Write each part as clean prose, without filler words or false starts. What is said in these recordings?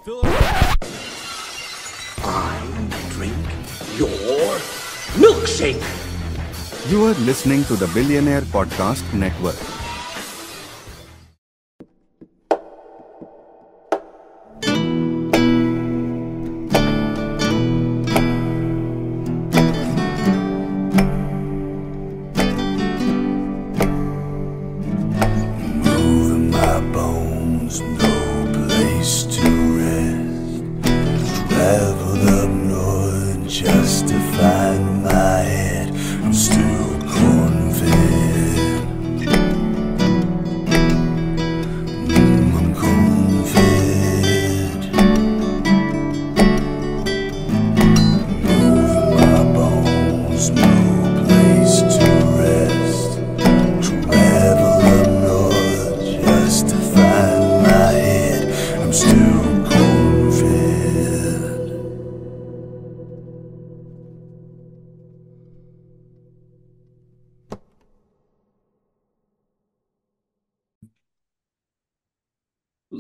Fill up. I drink your milkshake. You are listening to the Billionaire Podcast Network. Moving my bones, no place to rest. Traveled up north just to find my head. I'm still corn-fed. I'm corn-fed. Moving my bones, no place to rest. Travel up north just to find my head. I'm still corn-fed.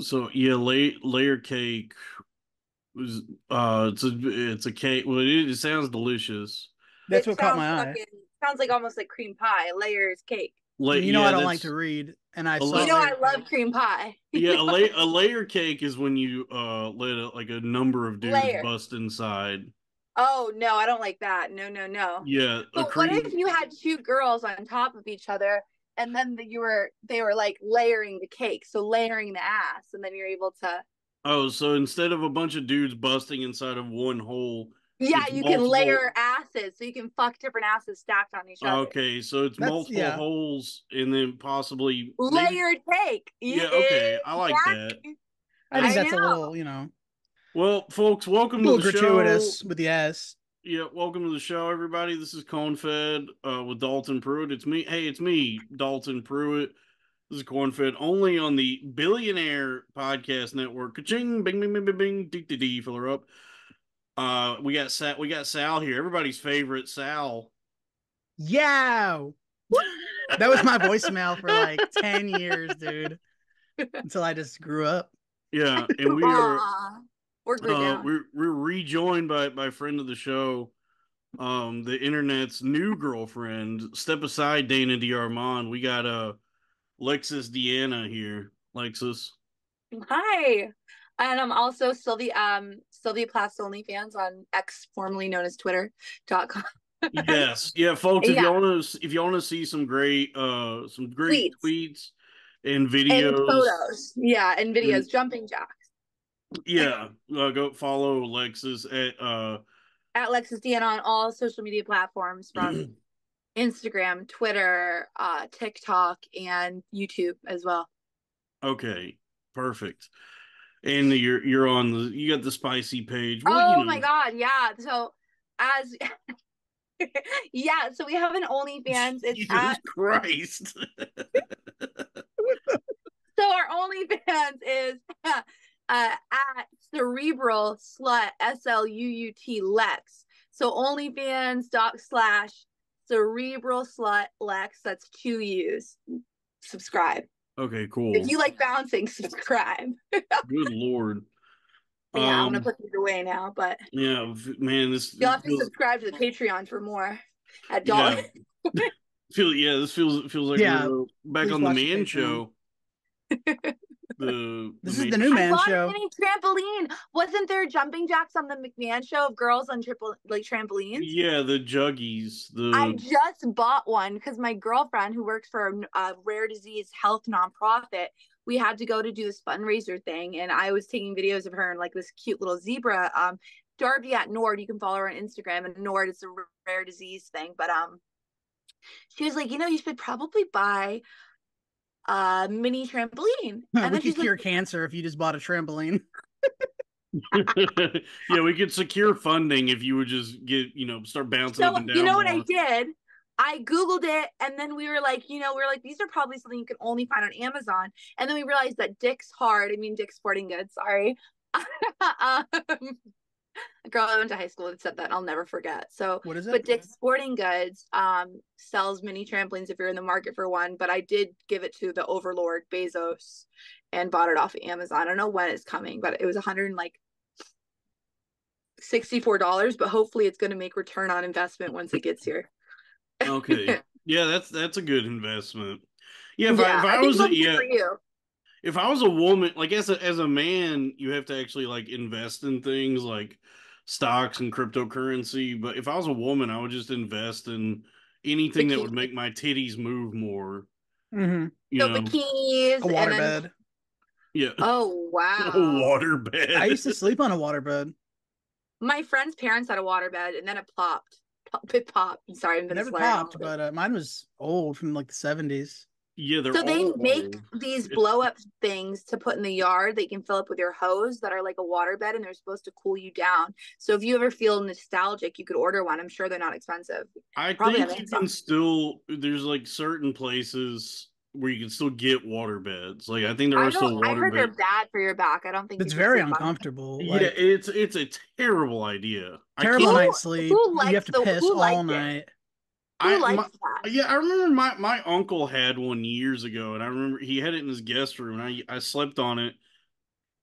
So yeah, layer cake was it's a cake. Well, it sounds delicious. That's It what caught sounds my eye. fucking- Sounds like almost like cream pie, layers cake. And you know I don't like that's- to read, and I A saw. la- You know I layer love cake. cream pie. Yeah, a layer cake is when you let a number of dudes Layer. bust inside. Oh no, I don't like that. No. Yeah, a But what cream. if you had two girls on top of each other, and then they were like layering the cake, so layering the ass, and then you're able to. Oh, so instead of a bunch of dudes busting inside of one hole, Yeah, it's you can multiple- layer asses, so you can fuck different asses stacked on each other. Okay, so it's That's- multiple yeah. holes and then possibly maybe- Layered cake. Yeah, okay, I like that. Exactly. I think I that's know. a little, a Well, folks, welcome little to the gratuitous show. with the S. Yeah, welcome to the show, everybody. This is Cornfed with Dalton Pruitt. It's me. Hey, it's me, Dalton Pruitt. This is Cornfed, only on the Billionaire Podcast Network. Ka-ching, bing, bing, bing, bing, bing, dee, dee, dee, fill her up. We got Sal here, everybody's favorite Sal. Yow! That was my voicemail for like 10 years, dude. Until I just grew up. Yeah, and we are Aw, we're good down. we're rejoined by friend of the show, the internet's new girlfriend. Step aside, Dana D'Armond. We got Lexis Deanna here. Lexis. Hi. And I'm also Sylvia Plath's OnlyFans on X, formerly known as Twitter.com. Yes, yeah, folks. If Yeah. you want to see some great tweets and videos, And photos. Yeah, and videos. Mm. Jumping jacks. yeah, go follow Lexis At Lexis Deanna on all social media platforms from Instagram, Twitter, TikTok, and YouTube as well. Okay, perfect. And you're on you got the spicy page. Well, Oh you know. my god, yeah. So as yeah, so we have an OnlyFans. It's Jesus at Christ. so our OnlyFans is at cerebral slut SLUUT Lex. So OnlyFans.com/cerebral slut Lex. That's 2 U's. Subscribe. Okay, cool. If you like bouncing, subscribe. Good Lord. Yeah, I'm gonna put these away now, but Yeah, man, this you'll have to feels, subscribe to the Patreon for more at yeah. $1. This feels like Yeah, we're back please on the watch the Man Patreon. Show. This is the new I man bought show. a mini trampoline. Wasn't there jumping jacks on the McMahon show of girls on trampolines? Yeah, the juggies. I just bought one because my girlfriend, who works for a rare disease health nonprofit, we had to go to do this fundraiser thing, and I was taking videos of her and like this cute little zebra. Darby at Nord, you can follow her on Instagram, and Nord is a rare disease thing. But she was like, you should probably buy a mini trampoline. And We then could she's cure like, cancer if you just bought a trampoline. Yeah, we could secure funding if you would just start bouncing up so and down. you know what I more. did? I Googled it, and then we were like, these are probably something you can only find on Amazon. And then we realized that Dick's Sporting Goods, sorry. A girl I went to high school with said that, and I'll never forget. So, What is it? but Dick's Sporting Goods sells mini trampolines if you're in the market for one. But I did give it to the overlord Bezos and bought it off of Amazon. I don't know when it's coming, but it was $164. But hopefully, it's going to make return on investment once it gets here. Okay. Yeah, that's a good investment. Yeah, Yeah, if I I think was it'll be good for you. if I was a woman, like as a man, you have to actually like invest in things like stocks and cryptocurrency. But if I was a woman, I would just invest in anything that would Bikini. make my titties move more. Mm-hmm. You So know, bikinis A and then waterbed. yeah, oh a wow. water bed. I used to sleep on a waterbed. My friend's parents had a waterbed and then it plopped. It popped. I'm sorry, I'm It gonna never swear. I don't popped, know. but mine was old from like the 70s. Yeah, they're So they all make old. these It's blow up things to put in the yard that you can fill up with your hose that are like a waterbed and they're supposed to cool you down. So if you ever feel nostalgic, you could order one. I'm sure they're not expensive. I Probably on think you can Amazon. still there's like certain places where you can still get water beds. Like I think there I are don't still I water heard they're beds. bad for your back. I don't think you It's should very sleep on them. uncomfortable. Yeah, Like it's a terrible idea. I terrible can't. night's sleep. You have to piss Who all liked it? night. Who My likes that? yeah, I remember my uncle had one years ago, and I remember he had it in his guest room, and I slept on it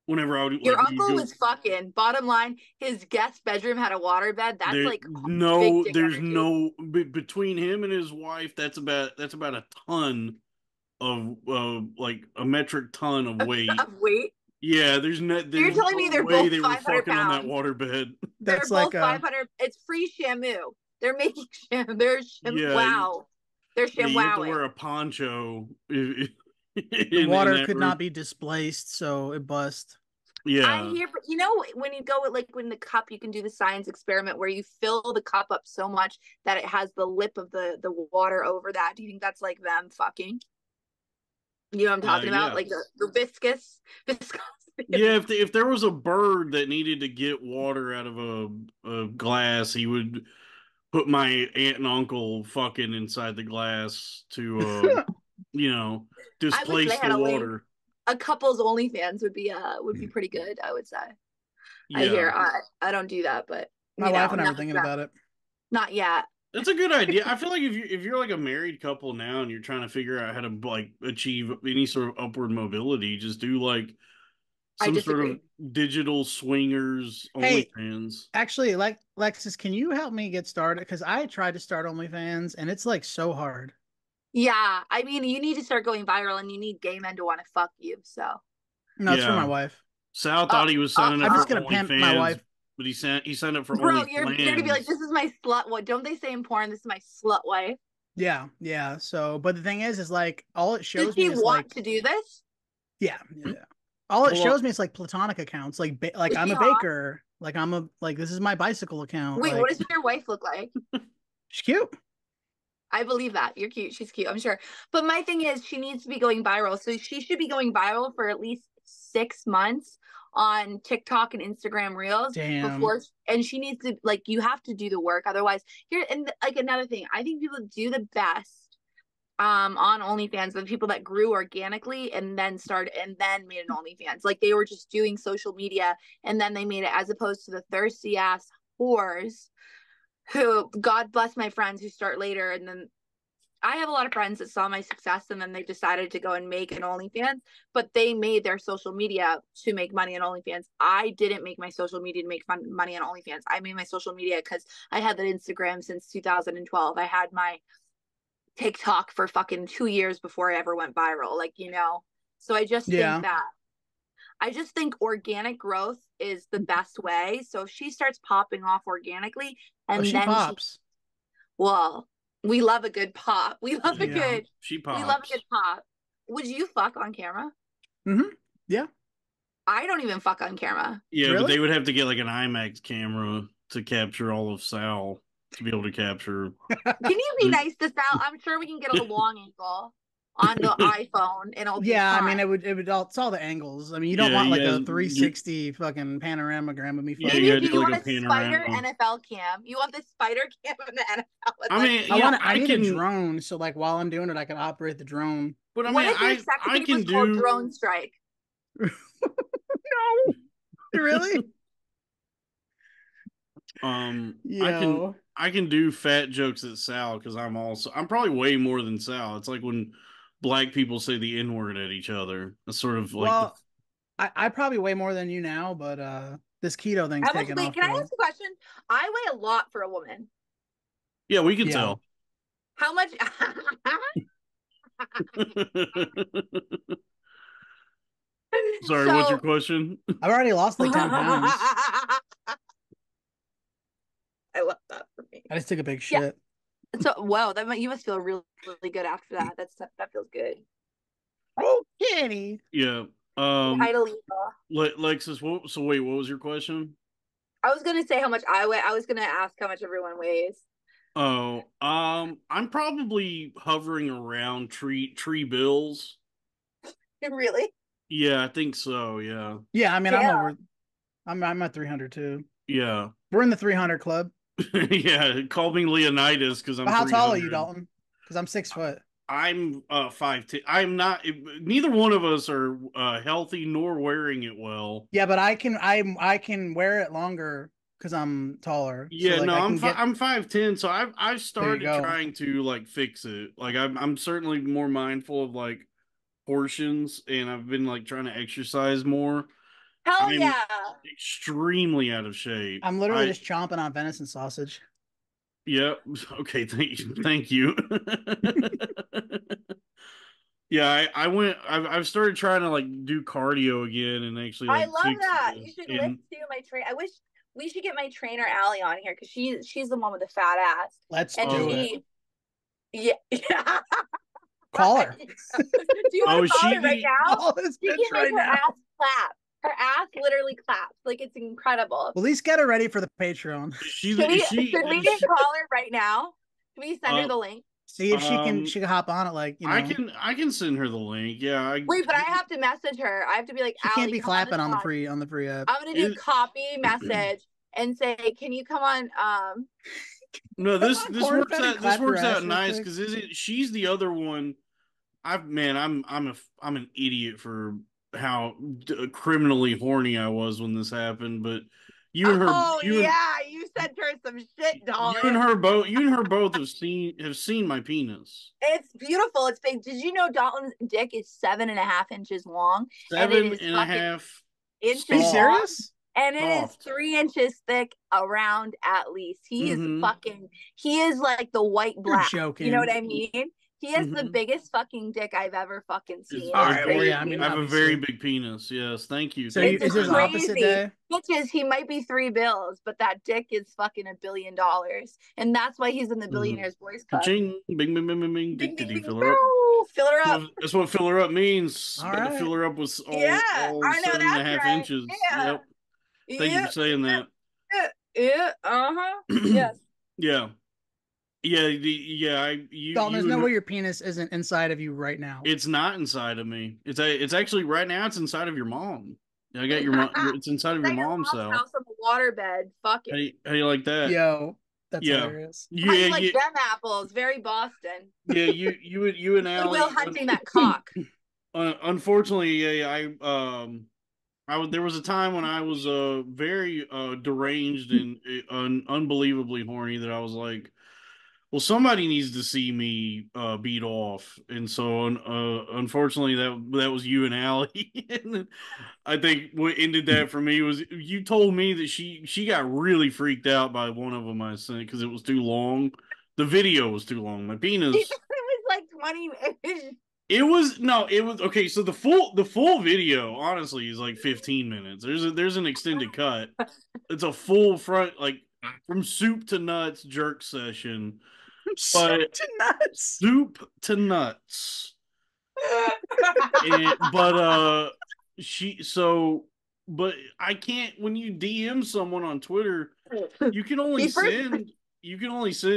whenever I would Your like we would uncle go. was fucking. Bottom line, his guest bedroom had a waterbed. That's There like big no dick there's energy no between him and his wife. That's about a ton of like a metric ton of weight. of weight. Yeah, You're there's telling no me they're way both they were 500 fucking on that pounds. waterbed. They're That's like both 500. It's free shamu. They're making sham. They're Yeah, wow. They're yeah, sham you have to wowing. wear a poncho the in water that could room. not be displaced, so it bust. I Yeah, hear, but you know, when you go with like when the cup, you can do the science experiment where you fill the cup up so much that it has the lip of the water over that. Do you think that's like them fucking? You know what I'm talking about? yeah. Like the viscous, viscous. Yeah, if there was a bird that needed to get water out of a glass, he would put my aunt and uncle fucking inside the glass to you know, I wish they displace had the a link. water. A couple's OnlyFans would be pretty good. I would say. I Yeah. hear. I don't do that, but My wife and I were not thinking yet. about it. Not yet. That's a good idea. I feel like if you're like a married couple now and you're trying to figure out how to like achieve any sort of upward mobility, just do like I some sort of disagree. digital swingers Hey, OnlyFans. actually, like Lexis, can you help me get started? Because I tried to start OnlyFans and it's like so hard. Yeah, I mean, you need to start going viral, and you need gay men to want to fuck you. So, No, it's for my Yeah. wife. Sal uh, thought he was signing up I'm for just gonna pimp my OnlyFans, wife. but he signed up for bro, you're gonna be like, OnlyFans. this is my slut. What don't they say in porn? This is my slut wife. Yeah, yeah. So, but the thing is like all it Does shows she me is want like, to do this? yeah, yeah. All it Hold on. shows me is like platonic accounts, like Is I'm she a hot? baker, like this is my bicycle account. Wait, what Like does your wife look like? she's cute. I believe that. You're cute. She's cute, I'm sure. But my thing is, she needs to be going viral. So she should be going viral for at least 6 months on TikTok and Instagram Reels Damn. before, and she needs to, like, you have to do the work. Otherwise, here, and like another thing, I think people do the best on OnlyFans, the people that grew organically and then made an OnlyFans. Like they were just doing social media and then they made it, as opposed to the thirsty ass whores who, God bless my friends who start later. And then I have a lot of friends that saw my success and then they decided to go and make an OnlyFans, but they made their social media to make money on OnlyFans. I didn't make my social media to make money on OnlyFans. I made my social media because I had that Instagram since 2012. I had my TikTok for fucking 2 years before I ever went viral. Like, so I just Yeah. think organic growth is the best way. So if she starts popping off organically and Oh, she then pops. well, we love a good pop. We love a Yeah. good, She we love a pops. good pop. Would you fuck on camera? Mm-hmm. Yeah. I don't even fuck on camera. Yeah, but Really? they would have to get like an IMAX camera to capture all of Sal to be able to capture. Can you be nice to Sal? I'm sure we can get a long angle on the iPhone and it'll be Yeah, I fine. mean it's all the angles. I mean, you don't Yeah, want like you a guys- 360 fucking panoramagram of me Yeah, fucking. you Maybe gotta do do you like want a a spider panorama. NFL cam? You want the spider cam in the NFL? I mean, I yeah, want I need a can, drone, so like while I'm doing it, I can operate the drone. but I What mean, if your sex I tape can was called do. Drone Strike? No, really? Yo. I can do fat jokes at Sal because I'm probably way more than Sal. It's like when black people say the N-word at each other. It's sort of like Well, I probably weigh more than you now, but this keto thing's How much taking weight? off, Can I bro. ask a question? I weigh a lot for a woman. yeah, we can Yeah. tell. How much? Sorry, what's your question? I've already lost like 10 pounds. I love that for me. I just took a big Yeah. shit. So, wow, you must feel really, really good after that. That feels good. Oh, kitty. Yeah. Hi to Lisa. Lexis, wait, what was your question? I was gonna say how much I weigh. I was gonna ask how much everyone weighs. Oh, I'm probably hovering around tree bills. Really? Yeah, I think so. Yeah. Yeah, I mean, Yeah. I'm at 300 too. Yeah. We're in the 300 club. Yeah. Call me Leonidas because I'm But how tall are 300. you, Dalton? Because I'm 6 foot. I'm 5'10". I'm not. Neither one of us are healthy nor wearing it well. Yeah, but I can wear it longer because I'm taller. So Yeah, like no, I can get. I'm 5'10", so I've There you started go. trying to like fix it. Like I'm certainly more mindful of like portions, and I've been like trying to exercise more. Hell I'm yeah. extremely out of shape. I'm literally just chomping on venison sausage. Yeah, okay, thank you. Yeah, I've started trying to like do cardio again and actually I like love fix that. You this. should And listen to my train. I wish we should get my trainer Allie on here because she's the one with the fat ass. Let's And do it. Yeah. Yeah. Call her. Do you want to call her right now? Call this She bitch can make right her now. ass clap. Her ass literally claps. Like it's incredible. Well, at least get her ready for the Patreon. she's Should we she call her right now? Can we send her the link? See if she can hop on it. Like I can send her the link. Yeah, Wait, but I have to message her. I have to be like, she can't Allie, be come on clapping the on the pod. free app. I'm gonna do copy message and say, can you come on? No, this Corn fed and this clap your works ass out real nice quick. because she's the other one. I'm an idiot for how criminally horny I was when this happened. But Oh yeah, you sent her some shit, darling. you and her both have seen my penis. It's beautiful. It's big. Did you know Dalton's dick is 7.5 inches long? And it 7 is and a half. inches Are you long, serious? and it is Soft. 3 inches thick around at least. He is he is like the white You're black. joking. You know what I mean? He has the Mhm. biggest fucking dick I've ever fucking seen. All It's right, well, crazy. yeah, I mean, I have a obviously. very big penis. Yes, thank you. So Thank you is for this saying that. opposite day? Bitches, he might be $3 billion, but that dick is fucking $1 billion. And that's why he's in the Billionaires Boys Club. Ka-ching, bing, bing, bing, bing, bing. Ding, Did ding, he ding, fill her up? fill her up. That's what fill her up means. All About to right. fill her up with Yeah, all I know 7.5 that's right. inches. Yeah. Yep. Thank you for saying that. Yeah. Uh-huh. Yes. Yeah. Dalton, there's you no and way your penis isn't inside of you right now. It's not inside of me. It's actually right now. It's inside of your mom. I got your mom. It's inside of your mom's cell. House on the waterbed. Fuck it. How you like that? Yo, that's Yeah. hilarious. How you like them apples? Very Boston. Yeah, you and Allie. Goodwill hunting that cock. Unfortunately, there was a time when I was very deranged and unbelievably horny that I was like, well, somebody needs to see me beat off, and so unfortunately that was you and Allie. And I think what ended that for me was you told me that she got really freaked out by one of them I sent because it was too long. The video was too long. My penis. It was like 20 minutes. It was okay. So the full video honestly is like 15 minutes. There's an extended cut. It's a full front like from soup to nuts jerk session. Soup to nuts. Soup to nuts. But I can't when you DM someone on Twitter, you can only send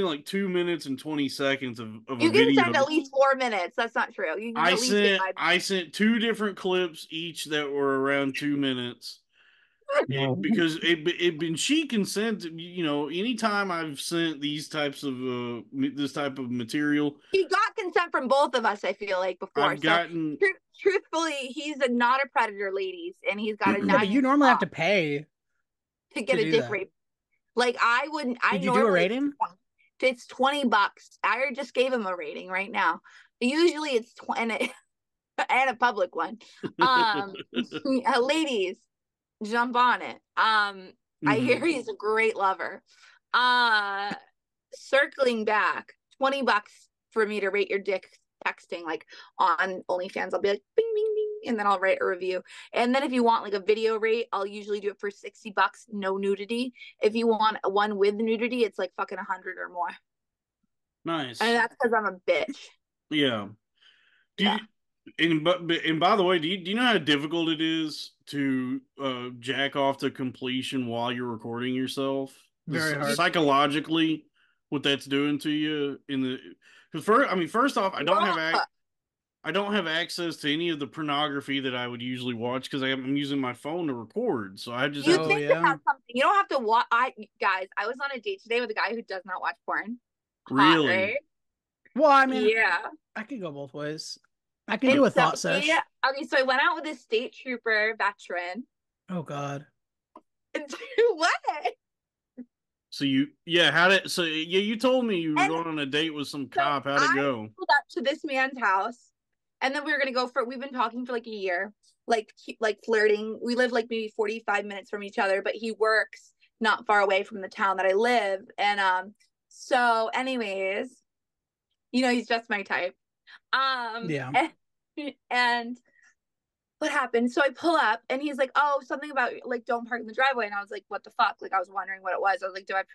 like 2 minutes and 20 seconds of a video. You can send at least 4 minutes. That's not true. You can I sent 2 different clips each that were around 2 minutes. Because she can send, anytime I've sent these types of this type of material, he got consent from both of us. I feel like before. I've gotten truthfully, he's not a predator, ladies, and he's got a 9. But you normally have to pay to get a dick rape. Like I wouldn't. I Did you do a normally rating? it's $20. I just gave him a rating right now. Usually it's 20 and a public one. Ladies, jump on it. I hear he's a great lover. Circling back, $20 for me to rate your dick texting, like on OnlyFans. I'll be like bing bing bing, and then I'll write a review. And then if you want like a video rate, I'll usually do it for $60, no nudity. If you want one with nudity, it's like fucking 100 or more. Nice. And that's because I'm a bitch. Yeah. Yeah. And by the way, do you know how difficult it is to jack off to completion while you're recording yourself? Very hard. Psychologically, what that's doing to you in the because first off, I don't have access to any of the pornography that I would usually watch because I'm using my phone to record. So I just You have to, think about something. You don't have to watch. Guys, I was on a date today with a guy who does not watch porn. really. Hot, right? Well, I mean, Yeah. I could go both ways. I can do a thought sesh. Yeah. Okay, so I went out with a state trooper veteran. Oh God. What? So you told me you were going on a date with some cop. How'd it go? I pulled up to this man's house, and then we were gonna go for. We've been talking for like a year, like flirting. We live like maybe 45 minutes from each other, but he works not far away from the town that I live, and so anyways, he's just my type. Yeah. And what happened? So I pull up and he's like, oh, something about like don't park in the driveway. And I was like, what the fuck? Like I was wondering what it was. I was like, do I have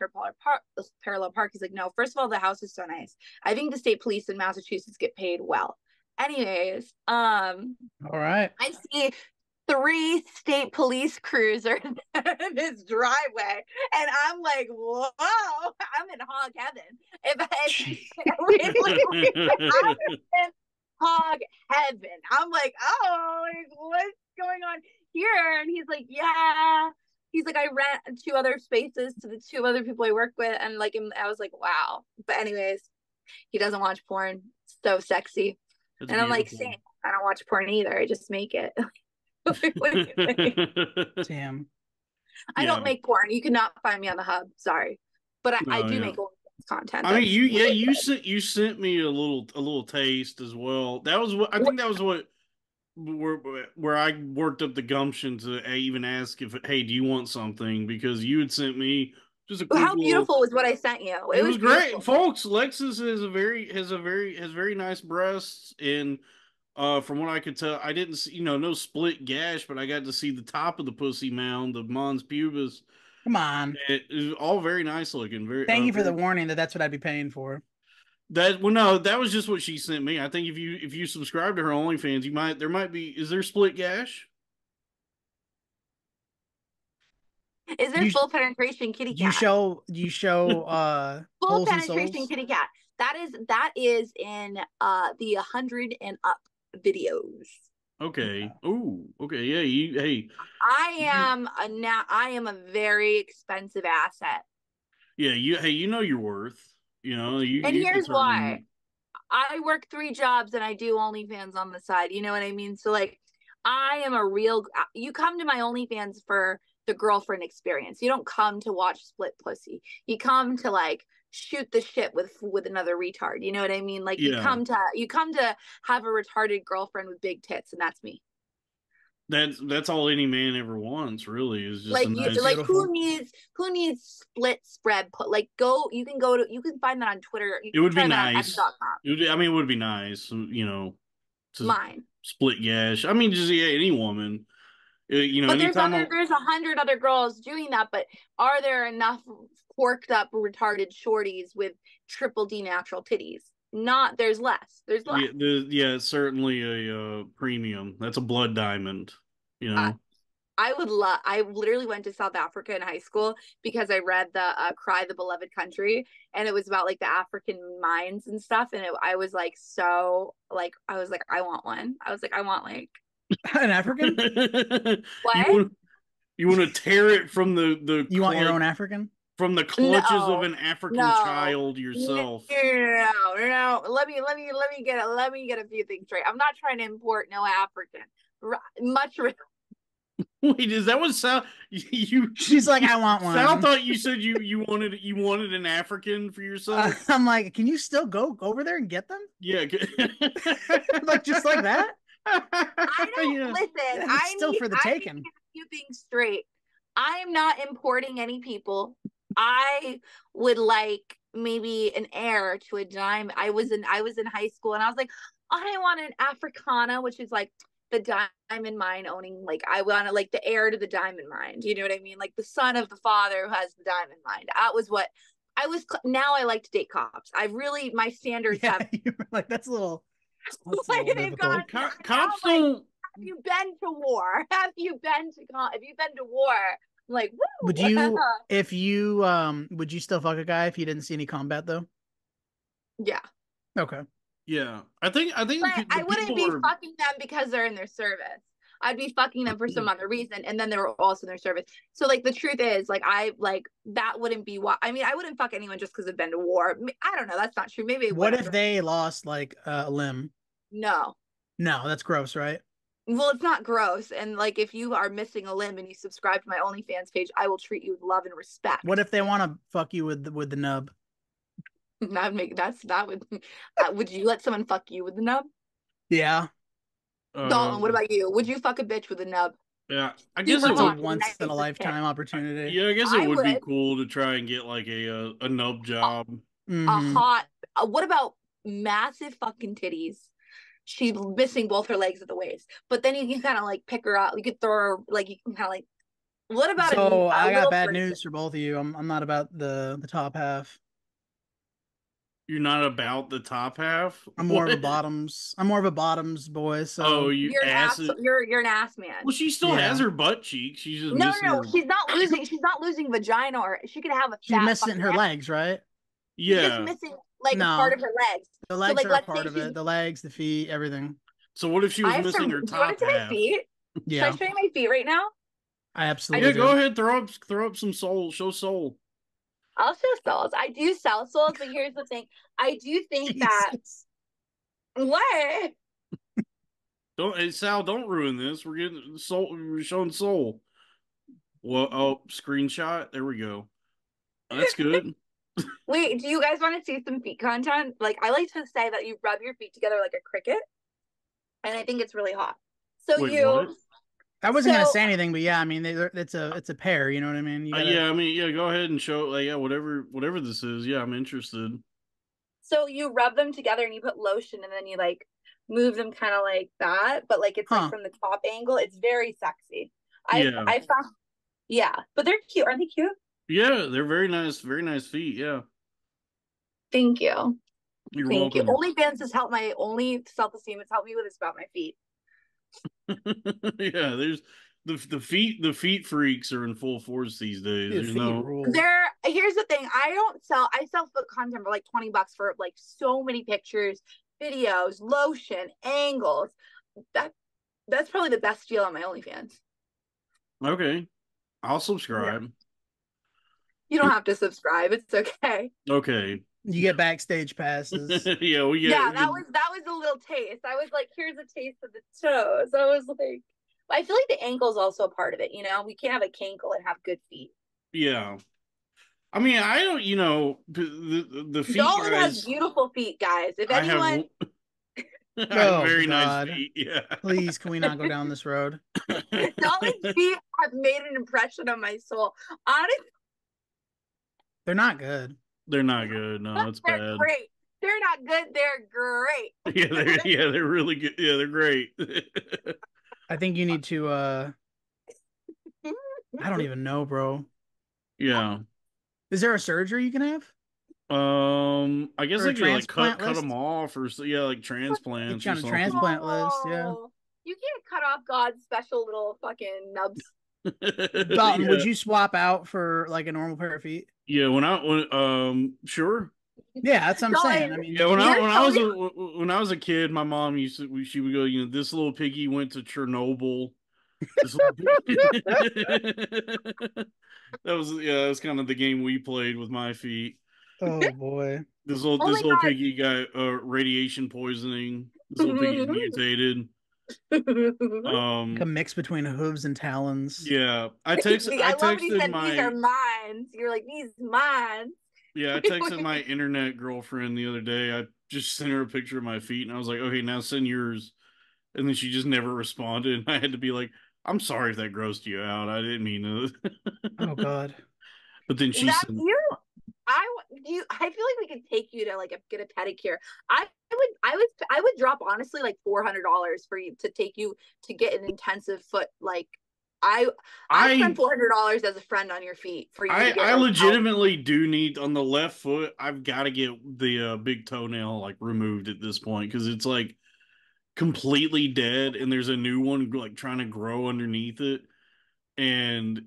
parallel park? He's like, no. First of all, the house is so nice. I think the state police in Massachusetts get paid well. Anyways, all right. I see 3 state police cruisers in his driveway, and I'm like, whoa, I'm in hog heaven. I'm in hog heaven. I'm like, oh, what's going on here? And he's like, yeah. He's like, I rent 2 other spaces to the 2 other people I work with, and like, I was like, wow. But anyways, he doesn't watch porn. So sexy. That's and beautiful. I'm like, same. I don't watch porn either. I just make it. Damn. I don't make porn. You cannot find me on the hub. Sorry, but I do make content. I mean, you sent me a little taste as well. That was what I think. That was what where I worked up the gumption to even ask if, hey, do you want something? Because you had sent me just a. How beautiful was what I sent you? It was great, folks. Lexis has very nice breasts, and from what I could tell, I didn't see no split gash, but I got to see the top of the pussy mound, the mons pubis. Come on, it was all very nice looking. Thank you for the warning that's what I'd be paying for. That was just what she sent me. I think if you subscribe to her OnlyFans, there might be. Is there split gash? Is there full penetration kitty cat? You show full penetration kitty cat. That is in the 100 and up videos. Okay. Oh, okay. Yeah. Hey. I am a very expensive asset. Yeah. You know your worth. And here's why. I work 3 jobs and I do OnlyFans on the side. You know what I mean? So like, I am a real. You come to my OnlyFans for the girlfriend experience. You don't come to watch split pussy. You come to like shoot the shit with another retard. You know what I mean? Like you come to have a retarded girlfriend with big tits, and that's me. That's all any man ever wants, really, is just like beautiful. who needs split spread? You can find that on Twitter. It would be nice. It would be nice, to mine split gash. I mean, just any woman. But there's 100 other girls doing that. But are there enough porked up retarded shorties with triple D natural titties? Not. There's less. Yeah, certainly a premium. That's a blood diamond. I literally went to South Africa in high school because I read the Cry the Beloved Country, and it was about like the African mines and stuff, and I was like I want one. I was like, I want like an African. What? You want to tear it from the you want your own African? From the clutches of an African child yourself. No. Let me get a few things straight. I'm not trying to import no African. Wait, is that what Sal? You She's like, I want one. Sal thought you said you wanted an African for yourself. I'm like, can you still go over there and get them? Yeah, Like just like that? I don't Yeah. listen. Yeah, it's still for the taking. I need you being straight. I am not importing any people. I would like maybe an heir to a dime. I was in high school and I was like, I want an Africana, which is like the diamond mine owning. Like I want to like the heir to the diamond mine. Do you know what I mean? Like the son of the father who has the diamond mine. That was what I was. Now I like to date cops. I really my standards have. You were like, that's a little. That's a Like, little they've difficult. got- Cops I'm like, don't. have you been to war? Have you been to war? I'm like, woo. Would you, if you, would you still fuck a guy if you didn't see any combat though? Yeah. Okay. Yeah, I think But the I wouldn't people be are- fucking them because they're in their service. I'd be fucking them for some other reason, and then they were also in their service. So, like, the truth is, like, I like that wouldn't be what I mean. I wouldn't fuck anyone just because they've been to war. I don't know. That's not true. Maybe. What if whatever. they lost like a limb? No. No, that's gross, right? Well, it's not gross. And like, if you are missing a limb and you subscribe to my OnlyFans page, I will treat you with love and respect. What if they want to fuck you with the nub? That would. Would you let someone fuck you with the nub? Yeah. Dalton, what about you? Would you fuck a bitch with a nub? Yeah, I guess Super it It's a would. hot. once Nice in a as lifetime shit. opportunity. Yeah, I guess it I would be would. cool to try and get like a nub job. Mhm. A hot. What about massive fucking titties? She's missing both her legs at the waist, but then you can kind of like pick her up. You could throw her like you can kind of like. What about So I got little bad person? news for both of you. I'm not about the top half. You're not about the top half. I'm more of a What? bottoms. I'm more of a bottoms boy. So Oh, you You're an ass. ass. You're an ass man. Well, she still Yeah. has her butt cheeks. She's just No, missing no, her. she's not losing. She's not losing vagina, or she could have a. she's fat missing fucking her ass. legs, right? She's just Yeah. missing like No. part of her legs. The legs like, are a let's part say of it. she's- The legs, the feet, everything. So what if she was I have missing some. her Do you want top to see my half? feet? Yeah, Should I show you my feet right now? I absolutely Yeah, do. go ahead. Throw up some soul. Show soul. I'll show souls. I do sell souls, but here's the thing. I do think that Jesus. what? Don't, hey, Sal, don't ruin this. We're getting soul. We're showing soul. Well, oh, screenshot. There we go. That's good. Wait, do you guys want to see some feet content? Like I like to say that you rub your feet together like a cricket, and I think it's really hot. So Wait, what? I wasn't gonna So- say anything, but yeah, I mean, it's a pair. You know what I mean? You gotta, Yeah, I mean, yeah. Go ahead and show. Like, yeah, whatever this is. Yeah, I'm interested. So you rub them together and you put lotion and then you like move them kind of like that, but like it's Huh. like from the top angle. It's very sexy. Yeah. I found yeah, but they're cute. Aren't they cute? Yeah, they're very nice feet. Yeah, Thank you. you're Thank welcome. you. OnlyFans has helped my only self-esteem. It's helped me with is about my feet. Yeah, there's the feet freaks are in full force these days. Dude, There's feet no. rule. Here's the thing. I sell foot content for like $20 for like so many pictures, videos, lotion, angles. That's probably the best deal on my OnlyFans. Okay, I'll subscribe. You don't have to subscribe. It's okay. Okay. You get backstage passes. Yeah, we get. Yeah, we that can- was a little taste. I was like, here's a taste of the toes. I was like, I feel like the ankle's also a part of it. You know, we can't have a cankle and have good feet. Yeah. I mean, I don't. You know, the feet Dalton guys. has beautiful feet, guys. If I anyone, have. I have Oh, very God. nice feet. Yeah. Please, can we not go down this road? Dalton's feet have made an impression on my soul. Honestly, They're not good. They're not good. No, it's they're bad. great. They're not good. They're great. Yeah, they're really good. Yeah, they're great. I think you need to. I don't even know, bro. Yeah. Is there a surgery you can have? I guess Or a I could like transplant cut list? them off or so, yeah, like transplants Get you or on a something. transplant list, yeah. Oh, you can't cut off God's special little fucking nubs. Dalton, Yeah. would you swap out for like a normal pair of feet? Yeah, sure. Yeah, that's what I'm No, saying. I mean, Yeah, when You're when I was a kid, my mom she would go, you know, this little piggy went to Chernobyl. This little that was kind of the game we played with my feet. oh boy. This Oh little my God. piggy got radiation poisoning. This little piggy's mutated. Like a mix between hooves and talons. Yeah, I I love when he texted said these are mine. You're like, these mine. I texted my internet girlfriend the other day. I just sent her a picture of my feet, and I was like, okay, now send yours. And then she just never responded. And I had to be like, I'm sorry if that grossed you out. I didn't mean to. Oh God. But then she That's said, I feel like we could take you to like get a pedicure. I would drop honestly like $400 for you to take you to get an intensive foot. Like I spent $400 as a friend on your feet for you to get. I legitimately do need on the left foot. I've got to get the big toenail like removed at this point because it's like completely dead, and there's a new one like trying to grow underneath it, and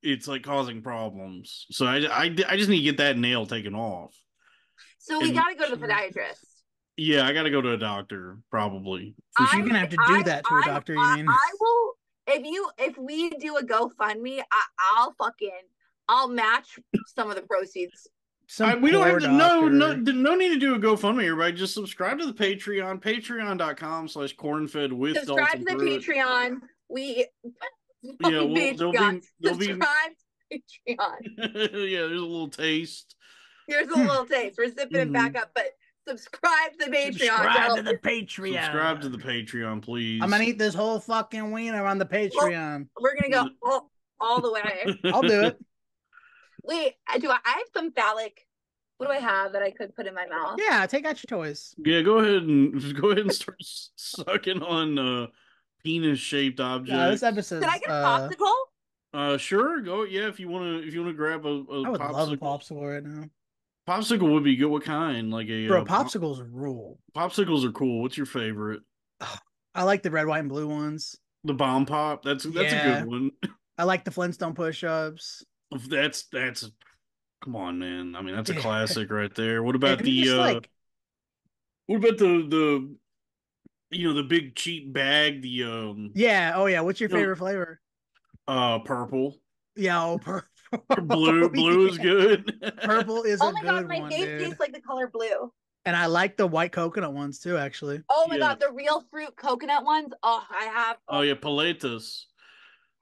it's like causing problems. So I just need to get that nail taken off. So we got to go to the podiatrist. Yeah, I got to go to a doctor probably. You're gonna have to do that to a doctor. You mean? I will if we do a GoFundMe. I'll match some of the proceeds. We don't have to no need to do a GoFundMe, everybody. Just subscribe to the Patreon, patreon.com/cornfed with subscribe to the Patreon. There'll be subscribe to Patreon. Yeah, there's a little taste. Here's a little taste. We're zipping it back up, but subscribe to the Patreon. Subscribe to the Patreon. Subscribe to the Patreon, please. I'm gonna eat this whole fucking wiener on the Patreon. We're gonna go all the way. I'll do it. Wait, I have some phallic. What do I have that I could put in my mouth? Yeah, take out your toys. Yeah, go ahead and start sucking on penis-shaped objects. Yeah, this episode. Did I get a popsicle? Sure. Go. Yeah, if you wanna grab a I would love a popsicle right now. Popsicle would be good. What kind? Like a popsicles rule. Popsicles are cool. What's your favorite? I like the red, white, and blue ones. The bomb pop. That's a good one. I like the Flintstone push-ups. That's come on, man. I mean, that's a classic right there. What about what about the the big cheap bag? What's your favorite flavor? Purple. Yeah, purple. Blue is good. Purple is a good one. Oh my god, my face tastes like the color blue. And I like the white coconut ones too, actually. Oh my god, the real fruit coconut ones. Oh, I have. Oh yeah, paletas.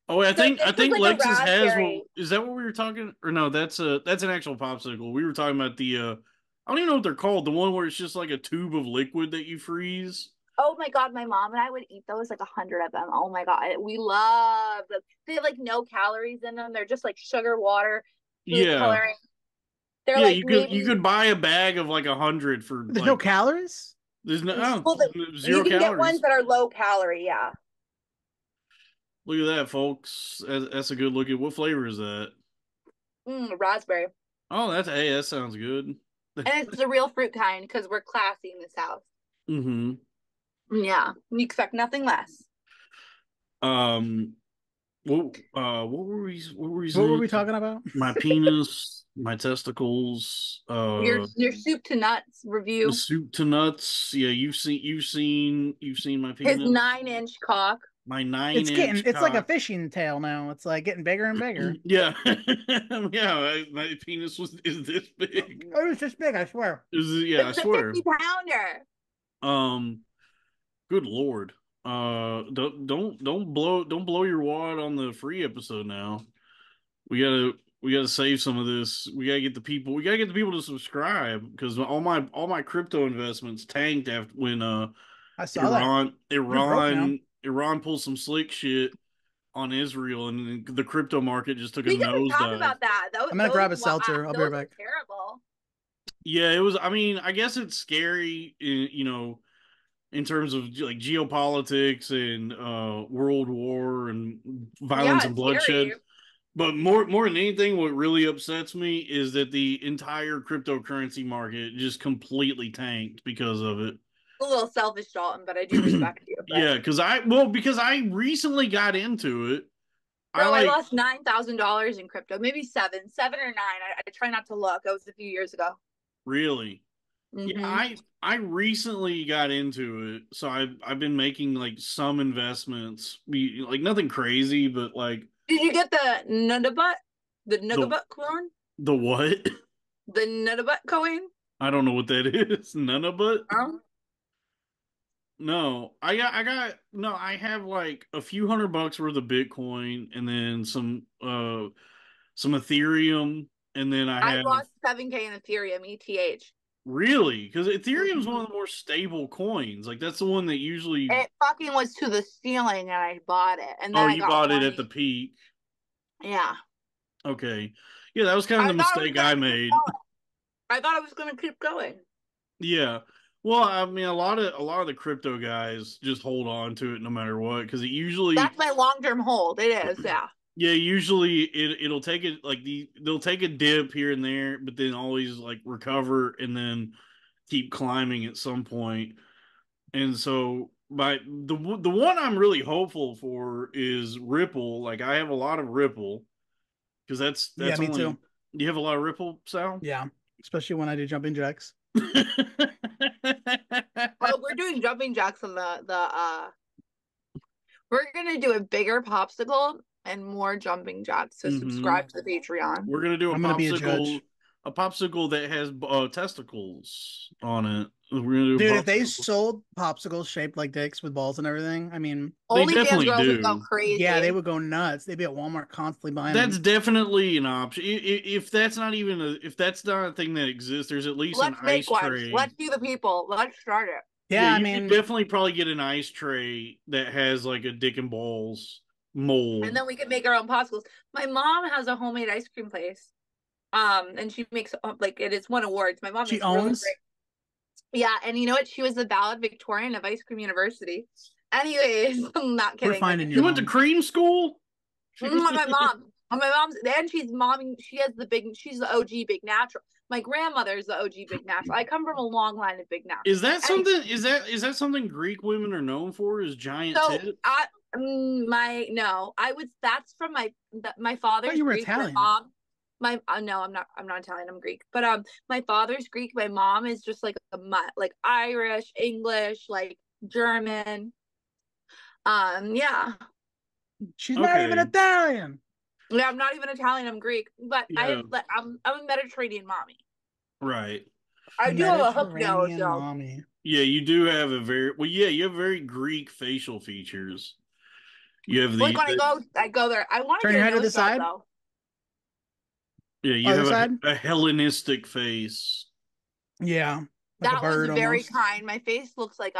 Oh, I think like Lexis has one. Is that what we were talking? Or no, that's an actual popsicle. We were talking about the I don't even know what they're called. The one where it's just like a tube of liquid that you freeze. Oh my god, my mom and I would eat those like 100 of them. Oh my god, we love them. They have like no calories in them. They're just like sugar, water, food coloring. They're like you could buy a bag of like 100 for. There's no calories. There's no zero. You can get ones that are low calorie. Yeah. Look at that, folks. That's a good look at. What flavor is that? Raspberry. Oh, that sounds good. And it's the real fruit kind because we're classy in this house. Mm-hmm. Yeah, you expect nothing less. What were we talking about? My penis, my testicles. Your soup to nuts review. The soup to nuts. Yeah, you've seen my penis. His 9-inch cock. My 9-inch. It's like a fishing tail now. It's like getting bigger and bigger. Yeah, yeah. My penis is this big. Oh, it's this big. I swear. I swear. 50-pounder. Good lord. Don't blow your wad on the free episode now. We gotta save some of this. We gotta get the people to subscribe because all my crypto investments tanked after when I saw Iran pulled some slick shit on Israel, and the crypto market just took a nosedive. We talk about that. I'm gonna grab a seltzer. I'll be right back. Terrible. Yeah, it was. I mean, I guess it's scary, in terms of like geopolitics and world war and violence and bloodshed. Scary. But more than anything, what really upsets me is that the entire cryptocurrency market just completely tanked because of it. A little selfish, Dalton, but I do respect you. But... Yeah, because I recently got into it. Bro, I lost $9,000 in crypto, maybe 7 or 9. I try not to look. That was a few years ago. Really? Mm-hmm. Yeah, I recently got into it, so I've been making like some investments, like nothing crazy, but like. Did you get the Nuttabutt? The Nuttabutt coin? The what? The Nuttabutt coin? I don't know what that is. Nuttabutt? No, no. I have like a few $100 worth of Bitcoin, and then some Ethereum, and then I I have lost 7K in Ethereum, ETH. really because Ethereum is one Mhm. of the more stable coins. Like that's the one that usually. It fucking was to the ceiling and I bought it. And then Oh, I you got bought it at the horny. peak. Yeah. Okay, yeah, that was kind of I the thought it was mistake gonna I keep made. going. I thought it was gonna keep going. Yeah. Well, I mean, a lot of the crypto guys just hold on to it no matter what because it usually That's my long-term hold. It is, yeah. yeah, usually it'll take it like they'll take a dip here and there, but then always like recover and then keep climbing at some point. And so by the one I'm really hopeful for is Ripple. Like I have a lot of Ripple because Yeah, that's me only too. you have a lot of Ripple, Sal? Yeah, especially when I do jumping jacks. Well, we're doing jumping jacks on the we're gonna do a bigger popsicle and more jumping jacks. So hmm subscribe to the Patreon. We're gonna do I'm gonna be a judge, a popsicle that has testicles on it. We're gonna do a dude. If they popsicle. sold popsicles shaped like dicks with balls and everything, I mean, They OnlyFans definitely girls would go do. yeah, they crazy. would go nuts. They'd be at Walmart constantly buying That's them. definitely an option. If that's not even if that's not a thing that exists, there's at least an Let's ice make one. tray. Let's be the people. Let's start it. Yeah, Yeah, I you could mean, definitely probably get an ice tray that has like a dick and balls And mold. then we can make our own popsicles. My mom has a homemade ice cream place. And she makes like it is won awards. My mom she makes really owns. great. Yeah, and you know what? She was the valedictorian of Ice Cream University. Anyways, I'm not We're kidding. Like finding it's your She went to mom. cream school. my mom. My mom's and she's momming. She has the big. She's the OG big natural. My grandmother's the OG big natural. I come from a long line of big Is naturals. that Anyway, something? Is that something Greek women are known for? Is giant so tits? I my no, I would. That's from my I thought father's you were Greek. My Italian. mom. My no, I'm not Italian. I'm Greek. But my father's Greek. My mom is just like a mutt, like Irish, English, like German. Yeah. She's not even Okay. Italian. Yeah, I'm not even Italian. I'm Greek, but I Yeah. have. I'm a Mediterranean mommy. Right. I do have a hook nose, Mediterranean so mommy. Yeah, you do have a very well. Yeah, you have very Greek facial features. You have like when I go there. I want to Turn get your a head to nose the job side. though. yeah, you Other have side. a Hellenistic face. Yeah, like a That was bird very almost. kind. My face looks like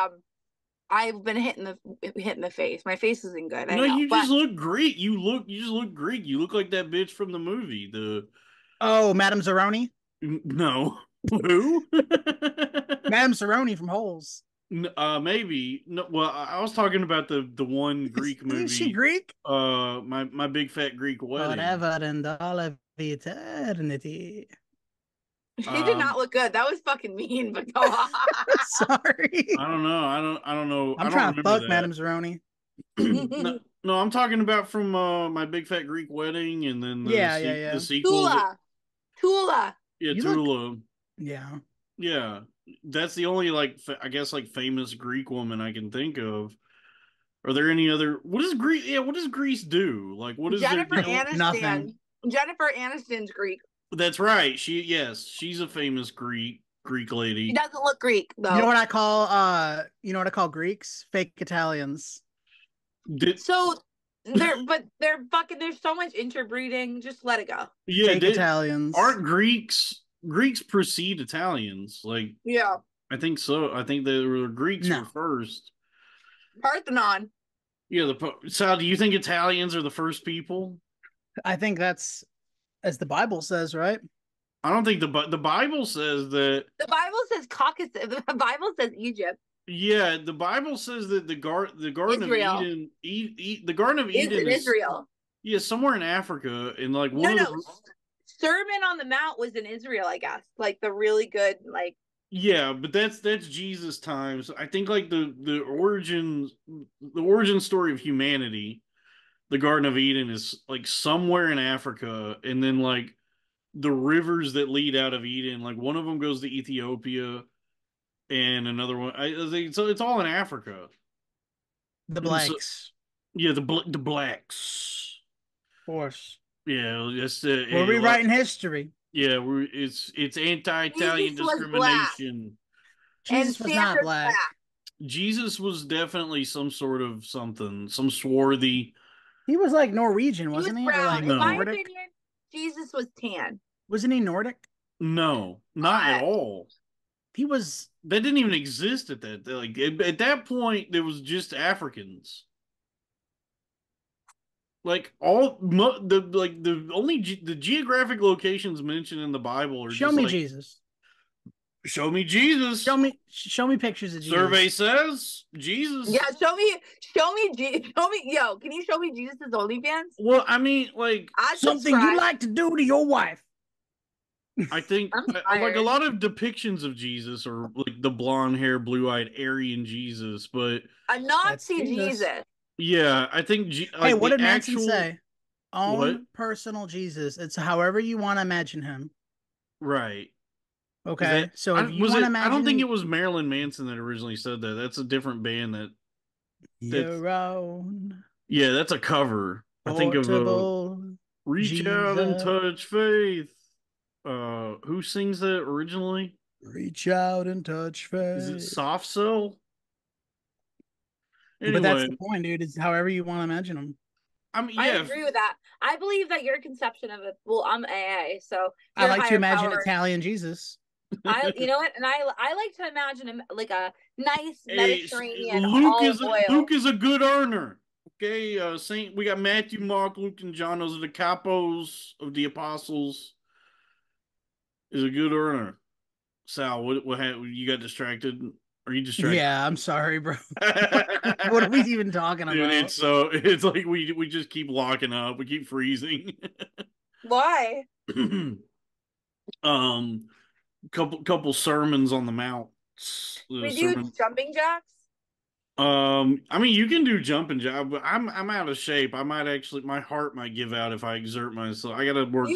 I've been hitting the face. My face isn't good. I No, know, you but just look Greek. You just look Greek. You look like that bitch from the movie. The Oh, Madame Zeroni. no, who? Madame Zeroni from Holes. Maybe no. Well, I was talking about the one Greek Isn't she movie. Greek? My big fat Greek wedding. Forever and all of eternity. she did not Um, look good. That was fucking mean, but go on. Sorry. I don't know. I don't know. I I'm don't trying to remember fuck that. Madame Zeroni. No, no, I'm talking about from my big fat Greek wedding, and then Yeah, yeah, the yeah. sequel that Tula. Tula. yeah, You look. Tula. Yeah. Yeah, that's the only like I guess like famous Greek woman I can think of. Are there any other? What does Greece? Yeah, what does Greece do? Like, what is their Jennifer deal? Nothing. Aniston. Jennifer Aniston's Greek. That's right. She's a famous Greek She lady. doesn't look Greek You know though. what I call you know what I call Greeks? Fake Italians. Did So they're fucking. There's so much interbreeding. Just let it go. yeah? Fake Did Italians. aren't Greeks precede Italians? Like Yeah. I think so. I think the Greeks No. were first. Parthenon. Yeah. Sal, do you think Italians are the first people? I think that's as the Bible says, right? I don't think the Bible says that. The Bible says Caucasus. The Bible says Egypt. Yeah, the Bible says that the Garden of Israel. Eden, the Garden of Is Eden in is Israel. yeah somewhere in Africa, and like one No, of no. the Sermon on the Mount was in Israel, I guess. Like the really good, like yeah, but that's Jesus times. I think like the origin story of humanity, the Garden of Eden is like somewhere in Africa, and then like the rivers that lead out of Eden, like one of them goes to Ethiopia, and another one. I think so. It's all in Africa. The And so blanks. yeah, the blacks. Of course. Yeah, that's We're rewriting history. yeah. It's Jesus anti-Italian was black discrimination. and Jesus was not Sandra's black. black. Jesus was definitely some sort of something, some swarthy. He was like Norwegian, He was wasn't he? Or brown. like In my No. Nordic? opinion, Jesus was tan. Wasn't he Nordic? No, not at all. He was. That didn't even exist at that. Like at that point, there was just Africans. Like the only the geographic locations mentioned in the Bible are Show just me like Jesus. show me Jesus. Show me pictures of Jesus. Survey says Jesus. Yeah, show me, yo, can you show me Jesus' OnlyFans? Well, I mean, like I Something you like to do to your wife. I think I'm like a tired. lot of depictions of Jesus are like the blonde hair, blue eyed Aryan Jesus, but A Nazi Jesus. Jesus. yeah, I think Hey, like what the did Manson actual say? Own what personal Jesus. It's however you want to imagine him. right. Is Okay, that so I if you was want to it? I don't think it imagine was Marilyn Manson that originally said that. That's a different band. That's your own yeah, that's a cover. I think of portable "Reach Out and Jesus, Touch Faith." Who sings that originally? reach out and touch Is it faith. Soft Cell? But that's Anyway, the point, dude. It's however you want to imagine him. I mean, I yeah, agree with that. I believe that your conception of it. Well, I'm AA, so I your like to higher imagine power. Italian Jesus. You know what? And I like to imagine him like a nice hey, Mediterranean olive oil. Luke is a good earner. Okay, Saint. We got Matthew, Mark, Luke, and John. Those are the capos of the apostles. Is a good earner. Sal, what happened? You got distracted? Are you distracted? Yeah, I'm sorry, bro. What are we even talking Dude, about? it's like we just keep locking up. We keep freezing. Why? um, couple sermons on the mount. We do Sermon. jumping jacks. I mean, you can do jumping jack, but I'm out of shape. I might actually, my heart might give out if I exert myself. I gotta work.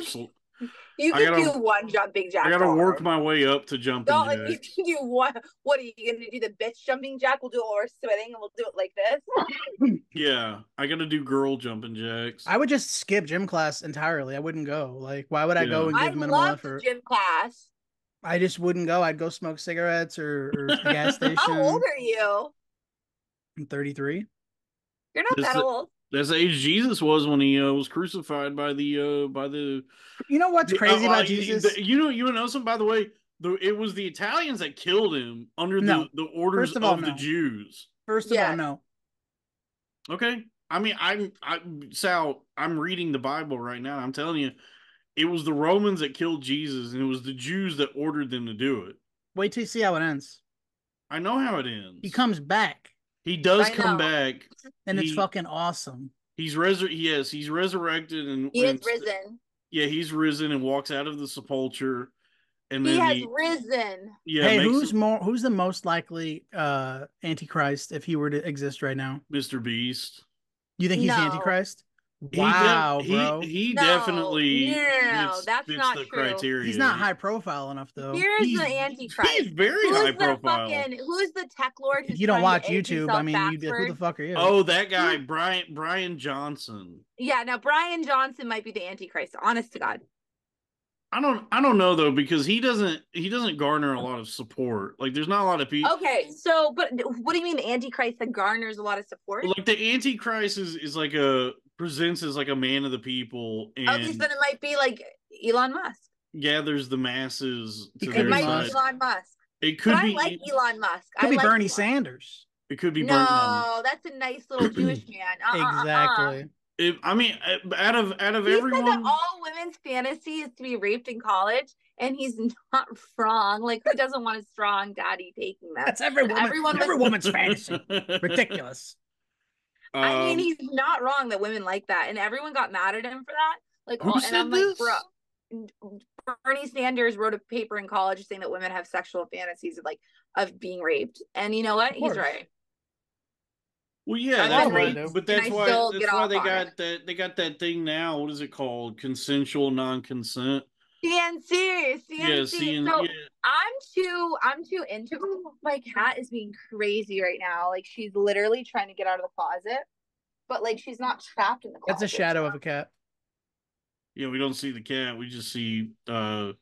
You I can do gotta one jumping jack. I gotta Don't work worry. my way up to jumping Don't like you jacks. can do one. What are you gonna do? The bitch jumping jack? We'll do it while we're sweating, and we'll do it like this. Yeah, I gotta do girl jumping jacks. I would just skip gym class entirely. I wouldn't go. Like, why would I go Yeah. and I give minimal loved effort? gym class. I just wouldn't go. I'd go smoke cigarettes or a gas How old station. are you? I'm 33. You're not That's that old. that's the age Jesus was when he was crucified by the. You know what's crazy about Jesus? You know something, by the way. It was the Italians that killed him under No. the orders First of all, of the no. Jews. First of all, Yeah. no. Okay, I mean, Sal. I'm reading the Bible right now. I'm telling you, it was the Romans that killed Jesus, and it was the Jews that ordered them to do it. Wait till you see how it ends. I know how it ends. He comes back, He does I come know. back. and it's fucking awesome. He's he's resurrected and He is risen. Yeah, he's risen and walks out of the sepulcher, and He then has risen. yeah. Hey, who's the most likely Antichrist if he were to exist right now? Mr. Beast? You think he's the No. Antichrist? Wow, bro. He No, definitely no, that's fits not the true. criteria. He's not high profile enough, though. Here's the Antichrist. He's very high profile. Who's the tech lord? If Who's you don't trying watch to age YouTube, himself I mean, who the backward? fuck are you? Oh, that guy, Brian Johnson. Yeah, now Brian Johnson might be the Antichrist. Honest to God. I don't know though, because he doesn't garner a lot of support. Like there's not a lot of people. Okay, so but what do you mean the Antichrist that garners a lot of support? Like the Antichrist is like presents as like a man of the people and Okay, so then it might be like Elon Musk. gathers the masses to It their could be side. Elon Musk. It could But be I like Elon Musk. Could be like Bernie Elon. Sanders. It could be No, that's a nice little Jewish man. Exactly. I mean, out of He everyone, said that all women's fantasy is to be raped in college, and he's not wrong. Like, who doesn't want a strong daddy taking them? That's every woman's fantasy. Ridiculous. I mean, he's not wrong that women like that, and everyone got mad at him for that. Like, Who said I'm this? like, bro, Bernie Sanders wrote a paper in college saying that women have sexual fantasies of being raped, and you know what? He's right. Well, yeah, that's why. right. But that's And I why. still That's get why off they on got it. that. They got that thing now. What is it called? Consensual non-consent. CNC. Yeah, So I'm too into. My cat is being crazy right now. Like she's literally trying to get out of the closet, but like she's not trapped in the closet. That's a shadow of a cat. Yeah, we don't see the cat. We just see. Well,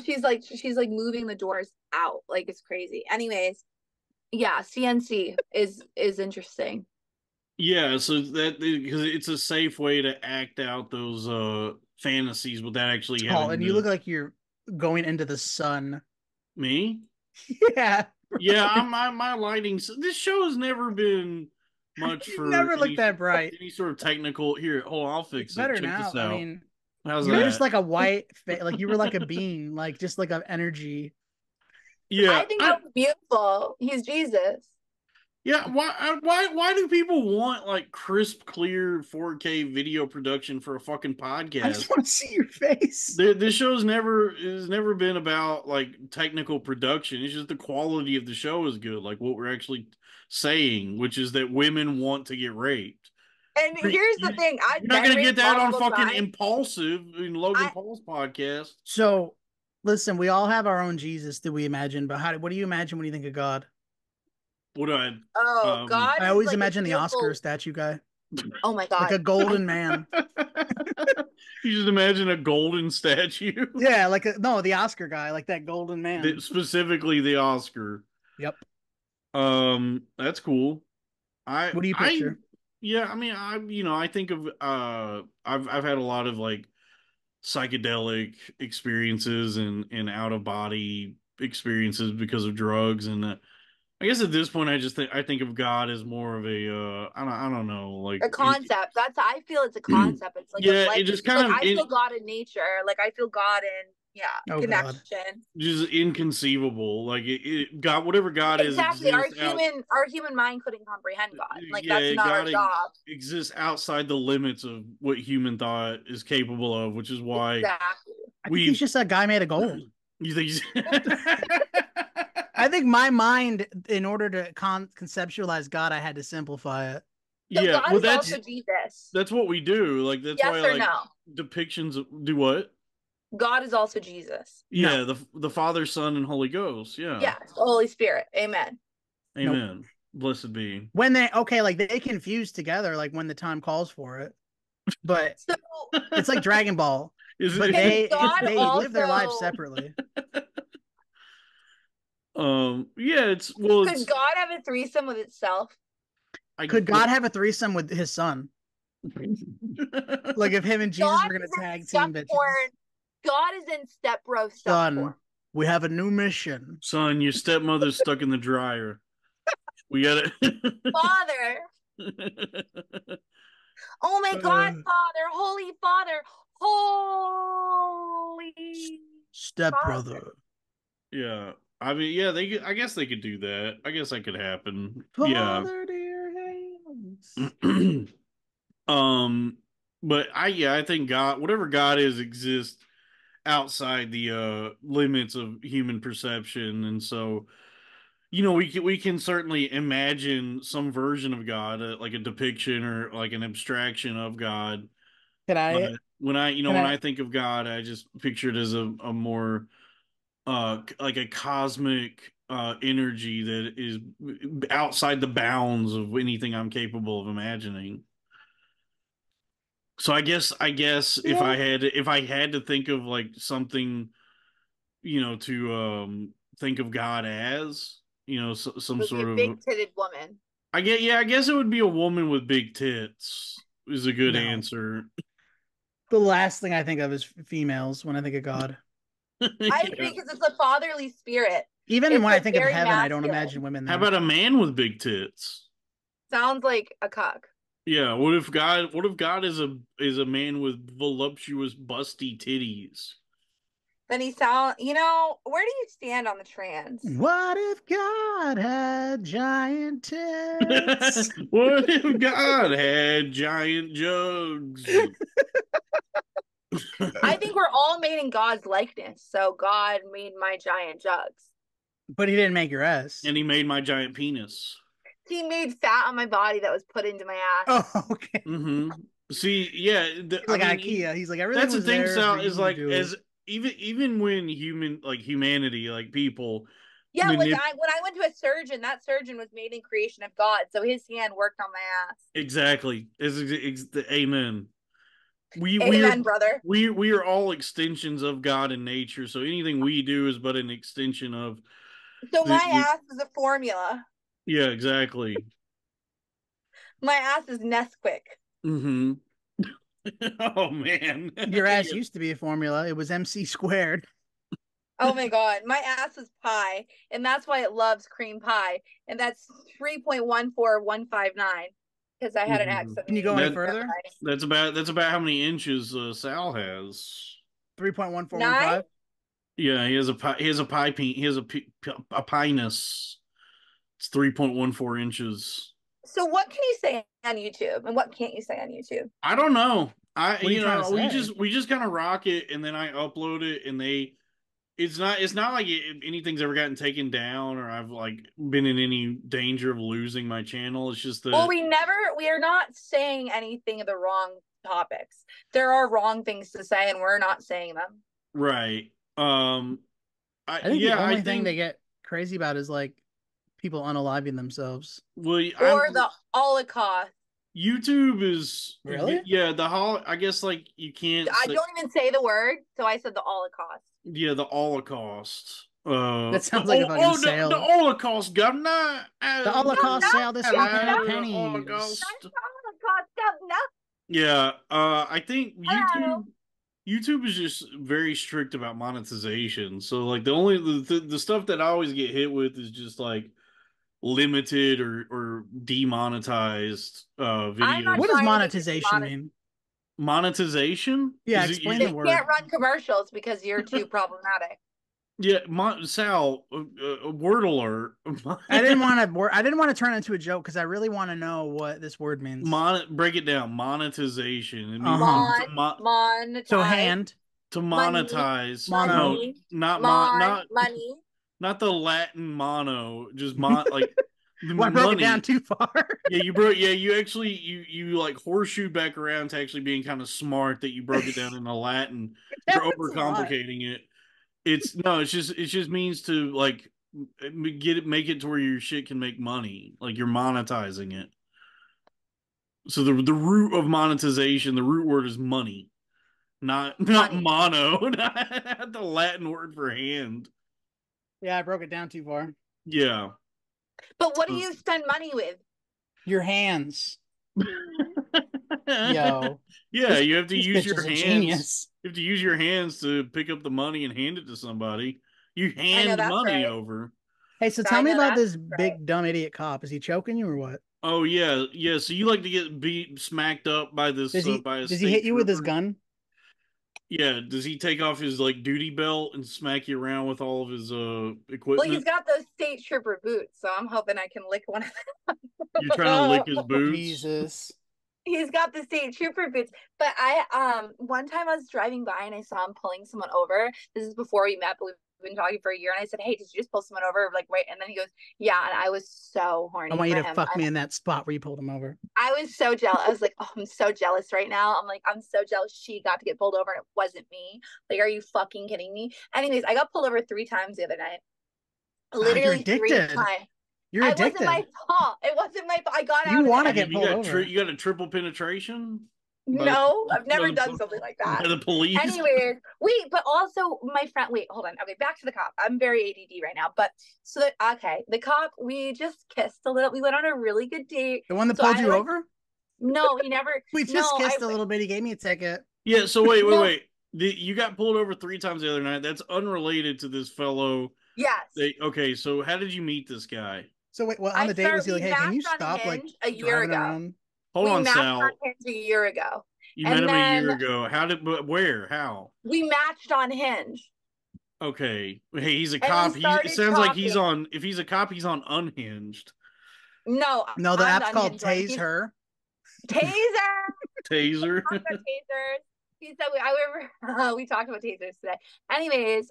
she's like moving the doors out. Like it's crazy. Anyways, Yeah, CNC is interesting. Yeah, so that because it's a safe way to act out those fantasies without actually Oh, having and you to look like you're going into the sun. me. Yeah, Yeah, my lighting. This show has never been much you for never looked that bright. any sort of technical. Here, hold on, I'll It's fix it. better Check now. this I out. mean, How's you were just that? like a like you were like a bean, like just like an energy. Yeah, I think that was beautiful. He's Jesus. yeah. Why do people want like crisp, clear 4K video production for a fucking I just podcast? want to see your face. This show's never has never been about like technical production. It's just the quality of the show is good, like what we're actually saying, which is that women want to get raped. And here's the thing, I've You're not been gonna get raped that on multiple fucking times. Impulsive in Logan I Paul's podcast. So, listen, we all have our own Jesus that we imagine, but what do you imagine when you think of God? What do I Oh, God I is always like a imagine the Oscar beautiful. statue guy, Oh my like God. a golden man. You just imagine a golden statue. Yeah, like no, the Oscar guy, like that golden man. Specifically the Oscar. Yep. That's cool. What do you picture? Yeah, I mean I think of I've had a lot of like psychedelic experiences and out of body experiences because of drugs, and I guess at this point I think of God as more of a I don't know, like A concept. I feel it's a concept. It's like a yeah, it life. just Like kind of I feel God in nature. Like I feel God in Oh God. connection. just inconceivable. Like God, whatever God is Exactly. Our exists out. human mind couldn't comprehend God. Like that's Yeah, not our God job. exists outside the limits of what human thought is capable of, which is why Exactly. I think he's we. just a guy made of gold. You think? I think my mind, in order to conceptualize God, I had to simplify it. So Yeah, God well, is also Jesus. that's what we do. Like that's Yes why or like no? depictions do what? God is also Jesus. Yeah, the Father, Son, and Holy Ghost. Yeah, Yes, the Holy Spirit. Amen. Nope. Amen. Blessed be. When like they confuse together, like when the time calls for it. But So it's like Dragon Ball. Is But it? God they live their lives also separately. Yeah. It's could God have a threesome with itself? Could God have a threesome with his son? Like if him and Jesus God were gonna is in tag step team bitches. porn. God is in step bro step Son, porn. we have a new mission. Son, your stepmother's stuck in the dryer. We gotta. Father. Oh my God, Father, Holy Father, Holy Stepbrother. Father. Yeah. I mean, yeah, I guess they could do that. I guess that could happen. Father, dear hands. Yeah. But I think God, whatever God is, exists outside the limits of human perception, and so we can certainly imagine some version of God, like a depiction or like an abstraction of God. Can But I when I can when I I think of God, I just picture it as a more like a cosmic energy that is outside the bounds of anything I'm capable of imagining. So I guess if I had to think of like something, to think of God as, some Would be a sort big of titted woman. I guess it would be a woman with big tits is a good No. answer. The last thing I think of is females when I think of God. I agree because it's a fatherly spirit. Even It's when I like think of very heaven, I don't masculine. imagine women How there. about a man with big tits? Sounds like a cock. Yeah, what if God is a man with voluptuous busty titties? Then where do you stand on the trans? What if God had giant tits? What if God had giant jugs? I think we're all made in God's likeness. So God made my giant jugs. But he didn't make your ass. And he made my giant penis. He made fat on my body that was put into my ass. Oh, okay. Mm-hmm. See, yeah, He's like IKEA. He's like everything that's the was thing. there Sal for is you like to do. as even when humanity, like people, Yeah, like manip- when I went to a surgeon, that surgeon was made in creation of God, so his hand worked on my ass. exactly. Amen. Amen, brother. We are all extensions of God in nature. So anything we do is but an extension of So my the ass is a formula. Yeah, exactly. My ass is Nesquik. Mm-hmm. Oh man. Your ass Yeah. used to be a formula. It was MC squared. Oh my god, my ass is pie, and that's why it loves cream pie, and that's 3.14159 because I had an Mhm. accident. Can you go any That further? that's about how many inches Sal has. 9? 3.1415. Yeah, he has a pinus. It's 3.14 inches. So what can you say on YouTube, and what can't you say on YouTube? I don't know. What are you trying to say? We just kind of rock it, and then I upload it, and it's not like anything's ever gotten taken down, or I've like been in any danger of losing my channel. It's just Well, that we are not saying anything of the wrong topics. There are wrong things to say, and we're not saying them. right. I think the Yeah, I only thing they think get crazy about is like people unaliving themselves. well, Or the Holocaust. YouTube is Really? yeah I guess like you can't I say don't even say the word, so I said the Holocaust. yeah the Holocaust. That sounds like a fucking The sale. Holocaust, governor. The Holocaust sale this weekend at Hello, the Penny's. Holocaust. Holocaust, governor. Yeah, I think Hello. YouTube is just very strict about monetization. So like the only the stuff that I always get hit with is just like limited or demonetized I'm not videos. What does trying to get you monetization demonetized. mean? Monetization? Yeah, Is it explain you? the They word. can't run commercials because you're too problematic. Yeah, Sal, word alert. I didn't want to. I didn't want to turn it into a joke because I really want to know what this word means. Break it down. Monetization. It means Uh-huh. Monetize. So hand, to Money. monetize. mono. No, Money. not Money. not the Latin mono. Just like the Well, I broke it down money. too far. Yeah, you broke. Yeah, you actually you like horseshoe back around to actually being kind of smart that you broke it down into Latin. You're Happens a lot. overcomplicating it. It's no, it just means to like make it to where your shit can make money, like you're monetizing it. So the root of monetization, the root word is money, not Money. mono, not the Latin word for hand. Yeah, I broke it down too far. Yeah. But what do you spend money with? Your hands. Yo. Yeah, you have to This use bitch your is a hands. genius. You have to use your hands to pick up the money and hand it to somebody. You hand that's money right. over. Hey, so I tell me know about that's this right. big dumb idiot cop. Is he choking you or what? Oh yeah, yeah. So you like to get beat, smacked up by this by a Does he state hit you with his trooper? gun? Yeah. Does he take off his like duty belt and smack you around with all of his Well, equipment? he's got those state trooper boots, so I'm hoping I can lick one of them. You're trying to lick his boots. Jesus. He's got the state trooper boots. But I one time I was driving by and I saw him pulling someone over. This is before we met, but we've been talking for a year. And I said, "Hey, did you just pull someone over?" Like right, and then he goes, "Yeah." And I was so horny I want you for to him. fuck me in that spot where you pulled him over. I was so jealous. I was like, "Oh, I'm so jealous right now." I'm like, "I'm so jealous she got to get pulled over and it wasn't me." Like, are you fucking kidding me? Anyways, I got pulled over 3 times the other night. Literally 3 times. You're It wasn't my addicted. fault. It wasn't my fault. I got You out of want to it. get pulled over. You got a triple penetration No, I've by never done something like by that. the police. Anyways, wait, but also my friend, wait, hold on. Okay, back to the cop. I'm very ADD right now. But so okay, the cop, we just kissed a little. We went on a really good date. The one that So pulled I, you like, over? No, he never. We just kissed a little bit. He gave me a ticket. Yeah. So wait. No. You got pulled over 3 times the other night. That's unrelated to this fellow. Yes. Okay. So how did you meet this guy? So wait, well, on the date was he like, "Hey, can you matched on stop like Hinge a year driving ago. around?" Hold We on, matched Sal. on Hinge a year ago. You met And him a year then ago. Where? How? we matched on Hinge. Okay. Hey, he's a And we cop. It started sounds like he's talking. on. If he's a cop, he's on Unhinged. No, No, the I'm app's the called unhinged one. Tase Her. Taser. Taser. Talked about tasers. He said we talked about tasers today. Anyways,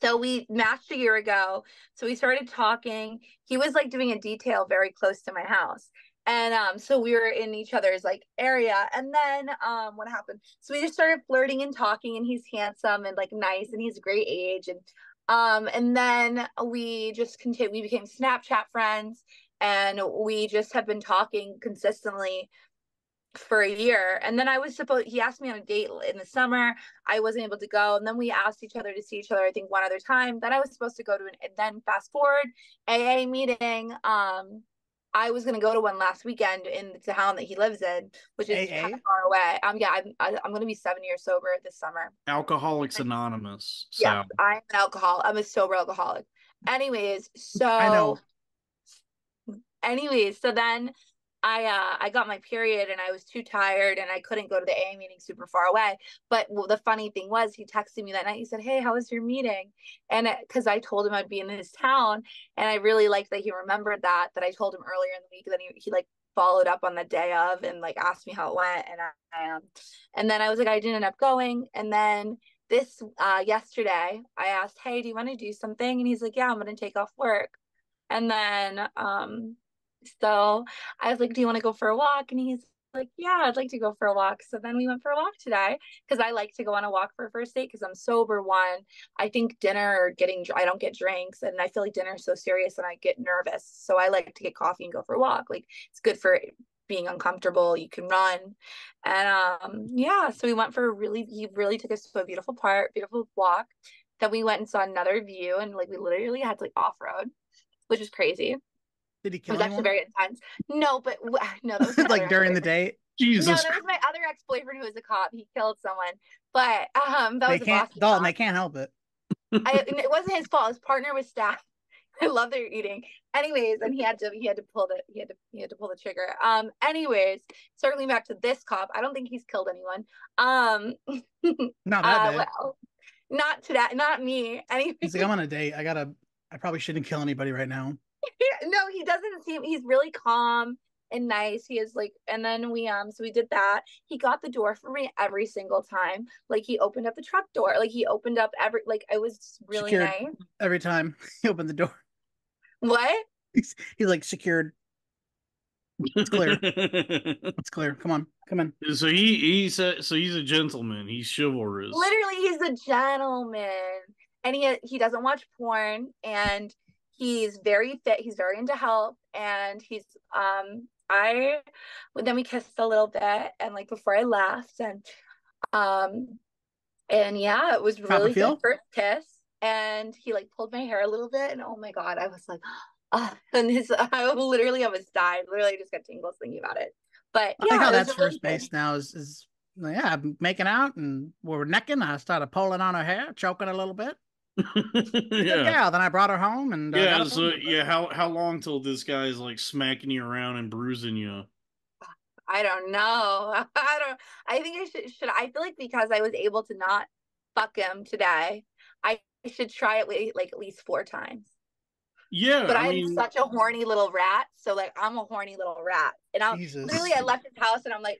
so we matched a year ago. So we started talking. He was like doing a detail very close to my house. And so we were in each other's like area. And then what happened? So we just started flirting and talking, and he's handsome and like nice, and he's a great age. And then we just continued, we became Snapchat friends, and we just have been talking consistently for a year. And then he asked me on a date in the summer. I wasn't able to go. And then we asked each other to see each other, I think one other time. Then I was supposed to go to and then fast forward, AA meeting. I was going to go to one last weekend in the town that he lives in, which is kind of far away. I'm going to be 7 years sober this summer. Alcoholics Anonymous. So. Yeah, I'm an alcoholic. I'm a sober alcoholic. Anyways, I know. So then I got my period and I was too tired and I couldn't go to the AA meeting super far away. But the funny thing was, he texted me that night. He said, "Hey, how was your meeting?" And because I told him I'd be in his town, and I really liked that he remembered that I told him earlier in the week. Then he like followed up on the day of and like asked me how it went, and and then I was like, I didn't end up going. And then this yesterday I asked, "Hey, do you want to do something?" And he's like, "Yeah, I'm gonna take off work." And then so I was like, "Do you want to go for a walk?" And he's like, "Yeah, I'd like to go for a walk." So then we went for a walk today because I like to go on a walk for a first date because I'm sober. One, I think dinner or I don't get drinks, and I feel like dinner is so serious and I get nervous. So I like to get coffee and go for a walk. Like it's good for being uncomfortable. You can run. And yeah, so we went for he really took us to a beautiful walk. Then we went and saw another view, and like we literally had to like off-road, which is crazy. Did he kill It was anyone? actually very intense. No, but no, that was like during the date. Jesus. No, that was my other ex-boyfriend who was a cop. He killed someone, but that They was can't, Dalton. They can't help it. It wasn't his fault. His partner was stabbed. I love their eating. Anyways, and he had to pull the trigger. Anyways, circling back to this cop, I don't think he's killed anyone. Not that bad. Well, not me. Anyways. He's like, I'm on a date. I probably shouldn't kill anybody right now. No, he doesn't seem, he's really calm and nice. He is like, and then so we did that. He got the door for me every single time. Like he opened up the truck door. Like he opened up it was really secured nice. Every time he opened the door. What? He's like secured. It's clear. It's clear. Come on. Come in. So he's a gentleman. He's chivalrous. Literally, he's a gentleman. And he doesn't watch porn, and he's very fit. He's very into health, and he's then we kissed a little bit, and like before I left, and yeah, it was really good first kiss, and he like pulled my hair a little bit, and oh my god, I was like, and I literally almost died. Literally, just got tingles thinking about it. But yeah, I like how that's first base now is yeah, making out and we were necking. I started pulling on her hair, choking a little bit. Yeah. Then I brought her home and how long till this guy's like smacking you around and bruising you? I don't know. I think I should. I feel like because I was able to not fuck him today, I should try it like at least 4 times. Yeah, but I'm such a horny little rat. So like I'm a horny little rat, and I left his house and I'm like,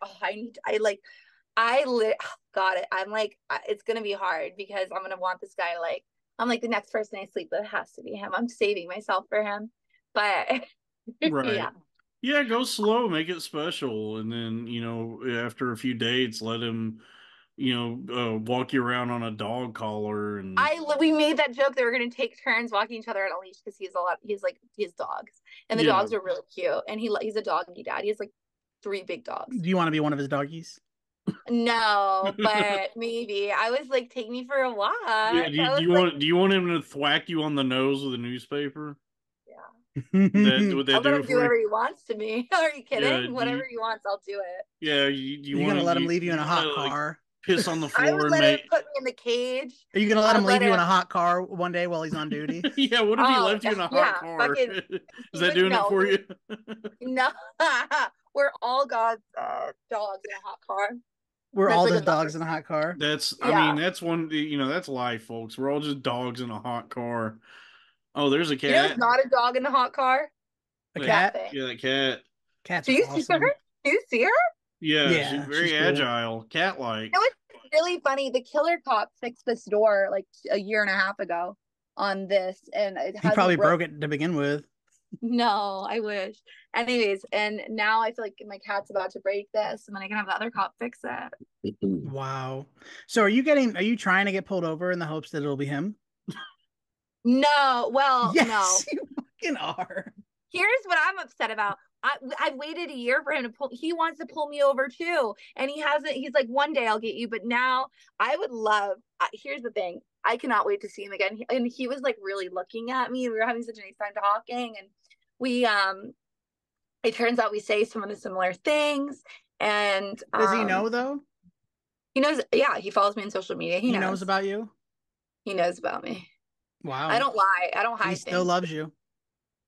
got it. I'm like, it's gonna be hard because I'm gonna want this guy like. I'm like, the next person I sleep with has to be him. I'm saving myself for him. But right. Yeah, go slow, make it special. And then, after a few dates, let him, walk you around on a dog collar. And we made that joke that we're going to take turns walking each other on a leash because he has dogs. And the dogs are really cute. And he's a doggy dad. He has like 3 big dogs. Do you want to be one of his doggies? No, but maybe. I was like, take me for a walk. Yeah, do you want him to thwack you on the nose with a newspaper? Yeah. Would that I'll do let him do whatever he wants to me. Are you kidding? Yeah, whatever he wants, I'll do it. Yeah, you want to let him leave you in a hot car? Piss on the floor. I would let him put me in the cage. Are you gonna let him leave you in a hot car one day while he's on duty? Yeah, what if he left you in a hot car? Is that doing it for you? No, we're all God's dogs in a hot car. We're all just dogs in a hot car. I mean, that's one. That's life, folks. We're all just dogs in a hot car. Oh, there's a cat. There's not a dog in a hot car. A cat? Yeah, that cat. Cat's Do you awesome. see her? Do you see her? Yeah, she's very agile, cat-like. It was really funny. The killer cop fixed this door like a year and a half ago on this, and he probably broke it to begin with. No, I wish. Anyways, and now I feel like my cat's about to break this, and then I can have the other cop fix it. Wow. So are you trying to get pulled over in the hopes that it'll be him? No, well, yes, no. You fucking are. Here's what I'm upset about. I've waited a year for him to pull. He wants to pull me over too, and he hasn't. He's like, one day I'll get you, but now I would love. Here's the thing: I cannot wait to see him again. And he was like really looking at me. We were having such a nice time talking, and we It turns out we say some of the similar things. And does he know though? He knows. Yeah, he follows me on social media. He knows about you. He knows about me. Wow. I don't lie. I don't hide. He still loves you.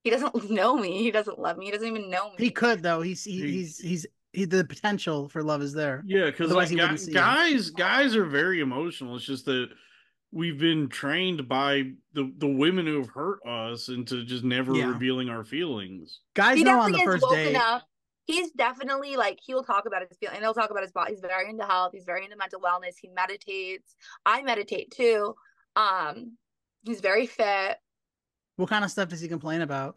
He doesn't know me. He doesn't love me. He doesn't even know me. He could though. He's the potential for love is there. Yeah, because like guys are very emotional. It's just that we've been trained by the women who have hurt us into just never revealing our feelings. Guys know on the first date. He's definitely like, he will talk about his feelings, and he'll talk about his body. He's very into health. He's very into mental wellness. He meditates. I meditate too. He's very fit. What kind of stuff does he complain about?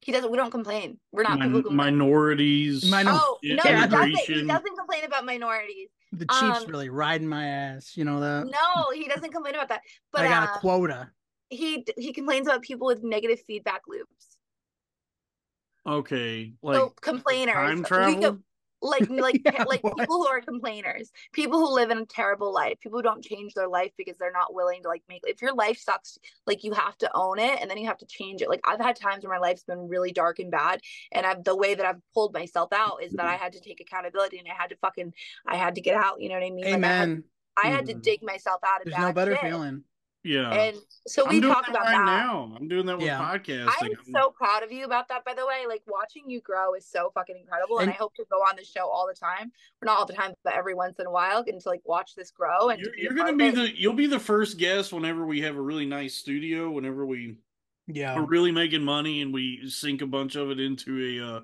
We don't complain. We're not people who minorities. No, he doesn't complain about minorities. The Chiefs really riding my ass. You know that? No, he doesn't complain about that. But I got a quota. He complains about people with negative feedback loops. Okay, like complainers. Time travel. Like people who are complainers, people who live in a terrible life, people who don't change their life because they're not willing to like make. If your life sucks, like you have to own it and then you have to change it. Like I've had times where my life's been really dark and bad, and the way that I've pulled myself out is that I had to take accountability and I had to get out. You know what I mean? Amen. Like I had to dig myself out of. There's no better feeling. Yeah. And so we talk about that now. I'm doing that with podcasting. I'm so proud of you about that, by the way. Like watching you grow is so fucking incredible. And I hope to go on the show all the time. Or not all the time, but every once in a while, and to like watch this grow. And you'll be the first guest whenever we have a really nice studio, whenever we are really making money and we sink a bunch of it into a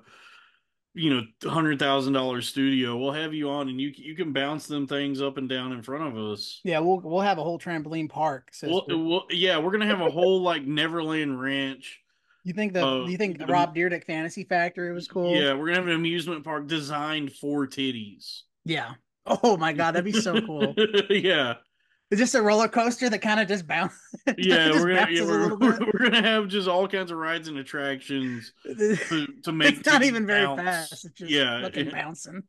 $100,000 studio. We'll have you on, and you can bounce them things up and down in front of us. Yeah, we'll have a whole trampoline park. We're gonna have a whole like Neverland Ranch. You think Rob Dyrdek Fantasy Factory was cool? Yeah, we're gonna have an amusement park designed for titties. Yeah. Oh my god, that'd be so cool. Yeah. It's just a roller coaster that kind of just bounces. Yeah, we're gonna have just all kinds of rides and attractions to make. It's not even very fast. It's just fucking bouncing.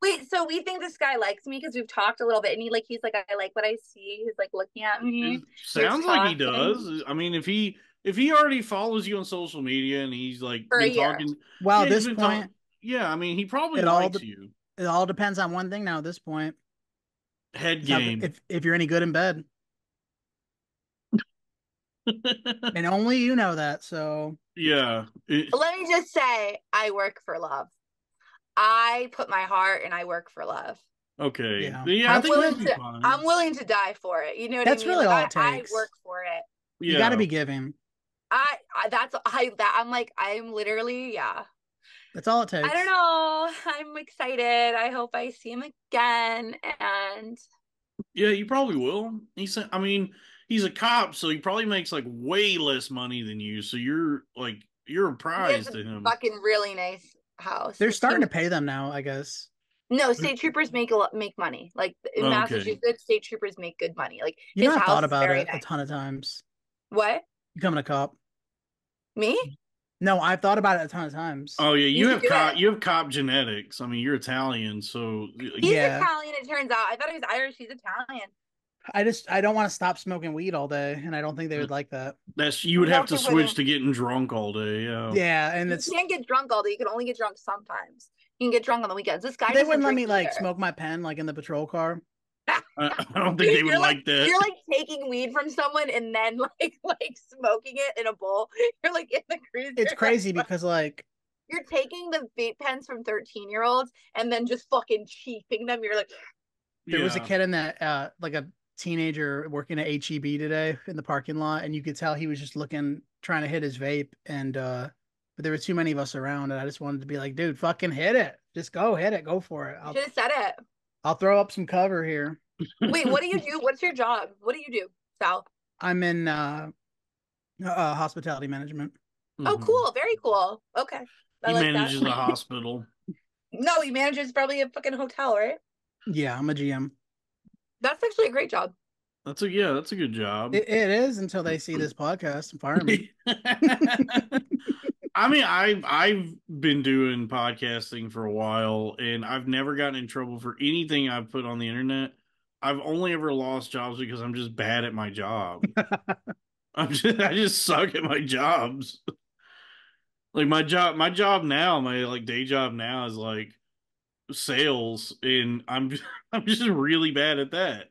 Wait, so we think this guy likes me because we've talked a little bit, and he's like, I like what I see. He's like looking at me. Sounds like he does. I mean, if he already follows you on social media and he's like been talking. Well, at this point, I mean, he probably likes you. It all depends on one thing now. At this point. Head game. If you're any good in bed. And only you know that, so yeah. Let me just say, I work for love. I put my heart and I work for love. Okay. Yeah, I'm willing to die for it. You know what that's I mean? Really like, all it takes. I work for it. You got to be giving. I'm literally That's all it takes. I don't know. I'm excited. I hope I see him again. And yeah, you probably will. He's a cop, so he probably makes like way less money than you. So you're a prize to him. Fucking really nice house. They're starting to pay them now, I guess. No, state troopers make money. Like in Massachusetts, state troopers make good money. Like I've thought about it a ton of times. What? Becoming a cop. Me? No, I've thought about it a ton of times. Oh yeah, you have cop genetics. I mean, you're Italian, so he's Italian. It turns out. I thought he was Irish. He's Italian. I don't want to stop smoking weed all day, and I don't think they would like that. You would have to switch to getting drunk all day. Yeah. Yeah, and you can't get drunk all day. You can only get drunk sometimes. You can get drunk on the weekends. This guy. They wouldn't let me smoke my pen in the patrol car. I don't think they would like that. You're taking weed from someone and then like smoking it in a bowl. You're in the cruiser. It's crazy because you're taking the vape pens from 13-year-olds and then just fucking chiefing them. You're like, there was a kid in that a teenager working at HEB today in the parking lot, and you could tell he was just trying to hit his vape, and but there were too many of us around, and I just wanted to be like, dude, fucking hit it. Just go hit it. Go for it. Should have said it. I'll throw up some cover here. Wait, what do you do? What's your job? What do you do, Sal? I'm in hospitality management. Oh, cool. Very cool. Okay. He manages a hospital. No, he manages probably a fucking hotel, right? Yeah, I'm a GM. That's actually a great job. That's a good job. It is until they see this podcast and fire me. I mean, I've been doing podcasting for a while, and I've never gotten in trouble for anything I've put on the internet. I've only ever lost jobs because I'm just bad at my job. I just suck at my jobs. Like my job now, my like day job now is like sales, and I'm just really bad at that.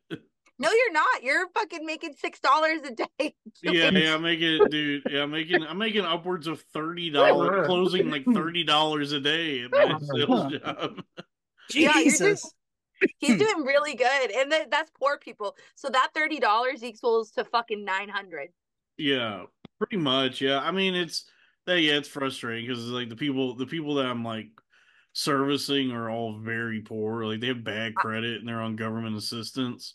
No, you're not. You're fucking making $6 a day. Yeah, I'm making, dude. Yeah, I'm making upwards of $30, closing like $30 a day at my sales job. Yeah, Jesus. he's doing really good, and that's poor people. So that $30 equals to fucking 900. Yeah, pretty much. Yeah, I mean it's that. Yeah, it's frustrating because like the people that I'm like servicing are all very poor. Like they have bad credit and they're on government assistance.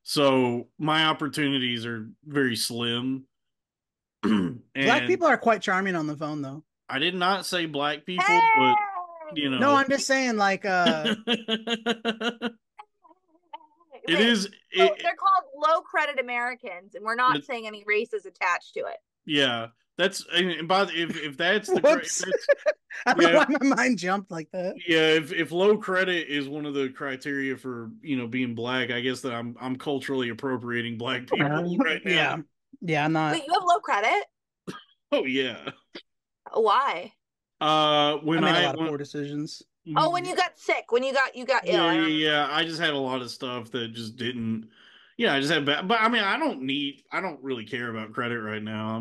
So my opportunities are very slim. Black And people are quite charming on the phone, though. I did not say black people, but you Hey! No, know, I'm just saying, like, it Wait, is so it. they're called low credit Americans, and we're not saying any race is attached to it. Yeah, that's and by if that's the if whoops. that's I don't know yeah why my mind jumped like that. yeah if low credit is one of the criteria for being black, I guess that I'm culturally appropriating black people right Yeah. now. Yeah, I'm not. Wait, you have low credit? Oh yeah. Why? I When made a I lot of when poor decisions. Oh, when you got sick, when you got ill. yeah, I yeah, remember. yeah. I just had a lot of stuff that just didn't. Yeah, I just had bad. But I mean, I don't really care about credit right now.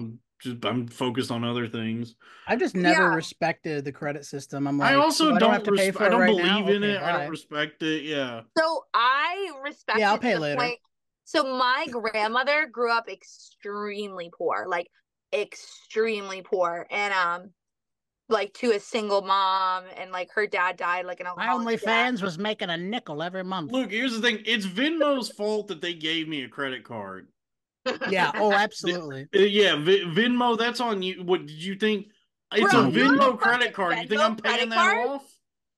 I'm focused on other things. I've just never Yeah. respected the credit system. I'm I like, also oh, I don't have to pay I for it don't right now. believe in Okay, it. I don't bye. respect it. Yeah. So I respect Yeah, I'll it to pay the later. point. So my grandmother grew up extremely poor, like extremely poor, and like to a single mom, and like her dad died like an My alcoholic dad. OnlyFans was making a nickel every month. Look, here's the thing. It's Venmo's fault that they gave me a credit card. Yeah. Oh, absolutely. Yeah, Venmo. That's on you. What did you think? It's a Bro, you have Venmo a fucking credit card. You think Venmo I'm paying credit that card? off?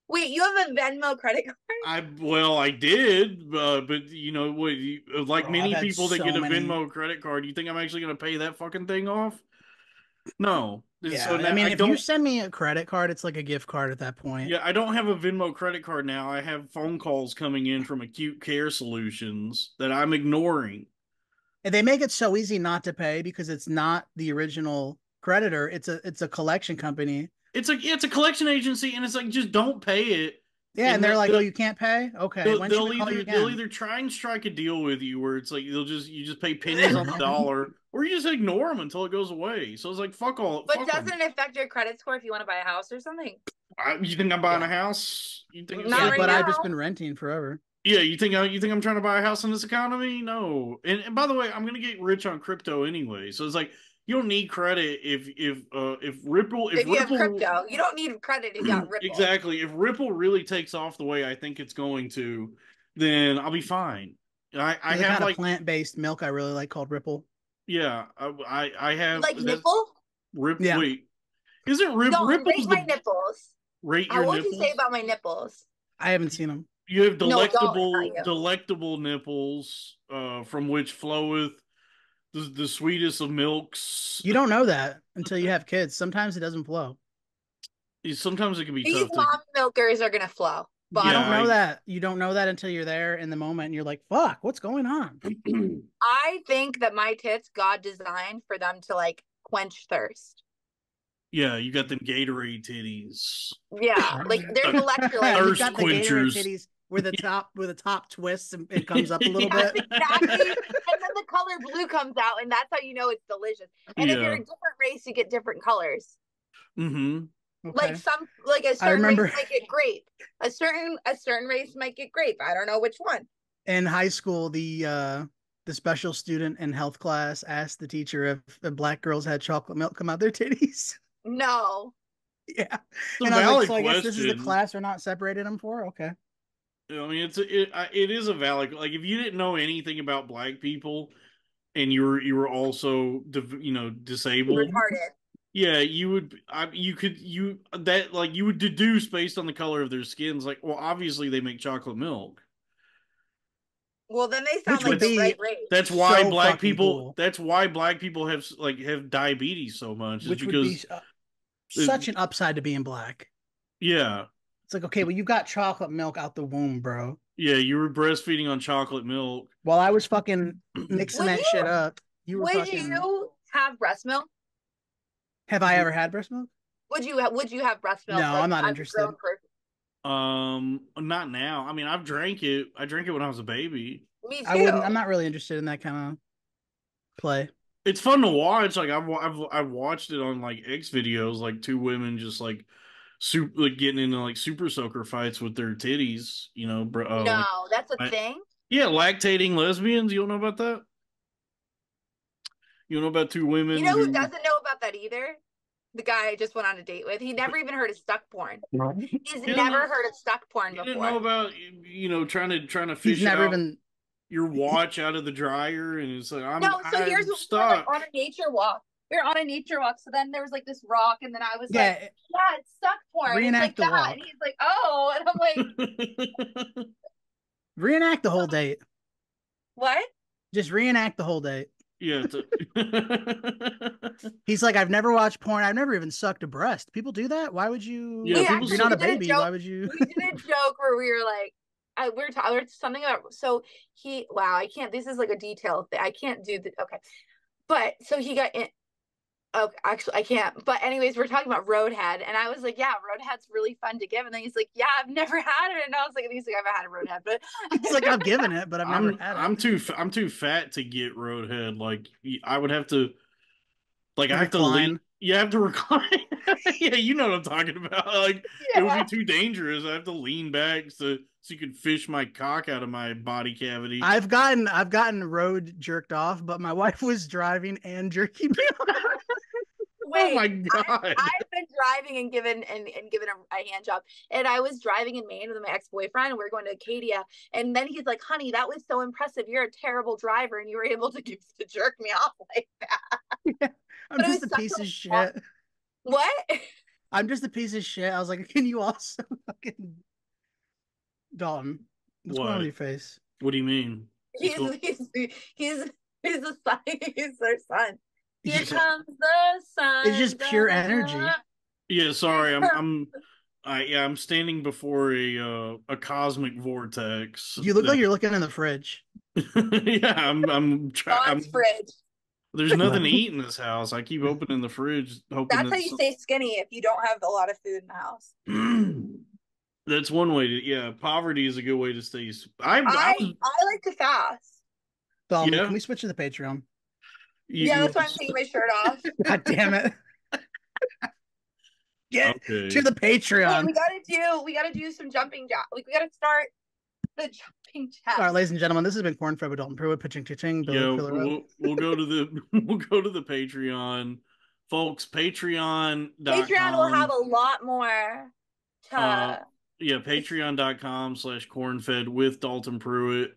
Wait, you have a Venmo credit card? I did, but like Bro, I've many had people that get so a many. Venmo credit card, you think I'm actually going to pay that fucking thing off? No. Yeah. So I now mean, I if you don't. send me a credit card, it's like a gift card at that point. Yeah, I don't have a Venmo credit card now. I have phone calls coming in from Acute Care Solutions that I'm ignoring. And they make it so easy not to pay because it's not the original creditor. It's a collection company. It's a collection agency, and it's like just don't pay it. Yeah, and And they're like, "Oh, you can't pay? Okay, when should we call you they'll again?" either try and strike a deal with you where it's like you just pay pennies on the dollar, or you just ignore them until it goes away. So it's like fuck all, But fuck them. doesn't it affect your credit score if you want to buy a house or something? You think I'm buying Yeah. a house? You think Not Yeah, right but I've now. just been renting forever. yeah, you think I'm trying to buy a house in this economy? No. And by the way, I'm gonna get rich on crypto anyway. So it's like you don't need credit if If you have Ripple crypto, you don't need credit if you got Ripple. exactly, if Ripple really takes off the way I think it's going to, then I'll be fine. I There's a have kind of like plant-based milk I really like called Ripple. yeah, I You have like that's nipple? Rip Yeah. wait. Is it No, Ripple's rate my the nipples. rate How your would you say nipples? about my nipples? I haven't seen them. You have No, don't, not you. delectable nipples, from which floweth the sweetest of milks. You don't know that until you have kids. Sometimes it doesn't flow. Sometimes it can be These tough to. mom milkers are gonna flow. You Yeah, don't know that. You don't know that until you're there in the moment and you're like, "Fuck, what's going on?" I think that my tits God designed for them to like quench thirst. Yeah, you got them Gatorade titties. Yeah, like there's You Thirst electrolytes. got the Gatorade quenchers. titties where the top twists and it comes up a little Yes, bit. exactly. And then the color blue comes out, and that's how you know it's delicious. And if you're Yeah. a different race, you get different colors. Mm-hmm. Okay. Like a certain remember- race might get grape. A certain race might get grape. I don't know which one. In high school, the special student in health class asked the teacher if black girls had chocolate milk come out their titties. No. Yeah. It's a And I was like, valid so I guess this is the question. class we're not separating them for? Okay. I mean, it is a valid, like if you didn't know anything about black people and you were also disabled, Retarded. yeah, you would you would deduce based on the color of their skins, like, well, obviously they make chocolate milk. Well, then they sound Which like would the be right race. That's why So black fucking people. cool. That's why black people have diabetes so much. Is Which would be because such an upside to being black. Yeah. It's like, okay, well, you got chocolate milk out the womb, bro. Yeah, you were breastfeeding on chocolate milk. While I was fucking mixing Would that you- shit up, you were Would fucking. you have breast milk? Have I ever had breast milk? Would you have breast milk? No, like, I'm not as a interested. grown person? Not now. I mean, I've drank it. I drank it when I was a baby. Me too. I wouldn't. I'm not really interested in that kind of play. It's fun to watch. Like I've watched it on like X videos, like two women just like like getting into like super soaker fights with their titties. You know, No, that's a like, thing. yeah, lactating lesbians. You don't know about that? You know about two women? You know who doesn't know about that either? The guy I just went on a date with. He never even heard of stuck porn. He's never heard of stuck porn You before. didn't know about trying to fish He's never out even. your watch out of the dryer, and it's like I'm here's what we were like on a nature walk. We were on a nature walk, so then there was like this rock, and then I was like, "Yeah, it's stuck porn." Reenact it's like, the walk. And he's like, "Oh," and I'm like, Reenact the whole date. "What?" Just reenact the whole date. Yeah. He's like, I've never watched porn. I've never even sucked a breast. People do that. Why would you? Yeah, if you're not a baby, why would you? We did a joke where we were like, we were talking something about. So I can't. This is like a detail thing. I can't do the. Okay, but so he got in. Oh, actually, I can't. But anyways, we're talking about Roadhead, and I was like, "Yeah, Roadhead's really fun to give." And then he's like, "Yeah, I've never had it." And I was like, "He's like, I've had a Roadhead, but it's like I've given it, but I've never had it." I'm too fat to get Roadhead. Like I would have to, like I have to Recline. lean. You have to recline. Yeah, you know what I'm talking about. Like it would be too dangerous. I have to lean back so you can fish my cock out of my body cavity. I've gotten road jerked off, but my wife was driving and jerking me off. Wait, oh my god! I've been driving and given a hand job, and I was driving in Maine with my ex-boyfriend, and we were going to Acadia, and then he's like, "Honey, that was so impressive. You're a terrible driver, and you were able to jerk me off like that." Yeah, I'm just a piece of shit. What? I'm just a piece of shit. I was like, can you also fucking Dalton? What's going on with your face? What do you mean? He's the son. He's their son. Here comes the sun. It's just pure energy. Yeah, sorry. I'm standing before a cosmic vortex. You look like you're looking in the fridge. Yeah, I'm trying. Fridge. There's nothing to eat in this house. I keep opening the fridge, hoping that's how you stay skinny if you don't have a lot of food in the house. That's one way to. Yeah, poverty is a good way to stay. I like to fast. Dalton, can we switch to the Patreon? Yeah, that's why I'm taking my shirt off. God damn it. Get to the Patreon. Wait, we gotta do some jumping jacks. We gotta start the jumping jacks. All right, ladies and gentlemen, this has been Corn Fed with Dalton Pruitt, pitching ching. Yeah, we'll go to the Patreon, folks. Patreon will have a lot more to yeah, patreon.com/cornfed with Dalton Pruitt.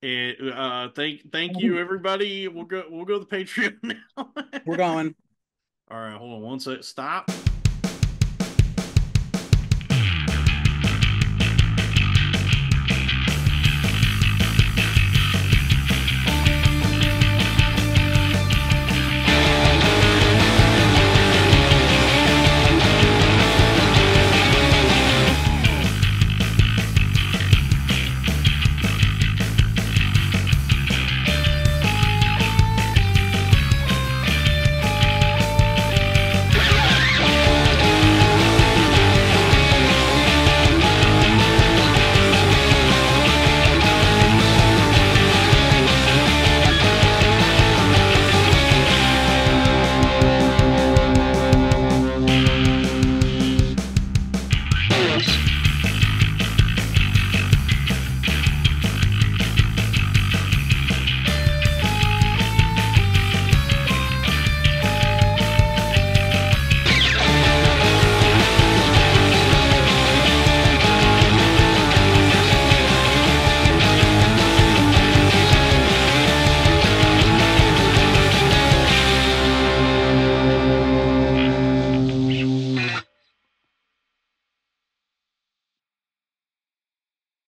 And thank you everybody. We'll go to the Patreon now. We're going. All right, hold on one sec. Stop.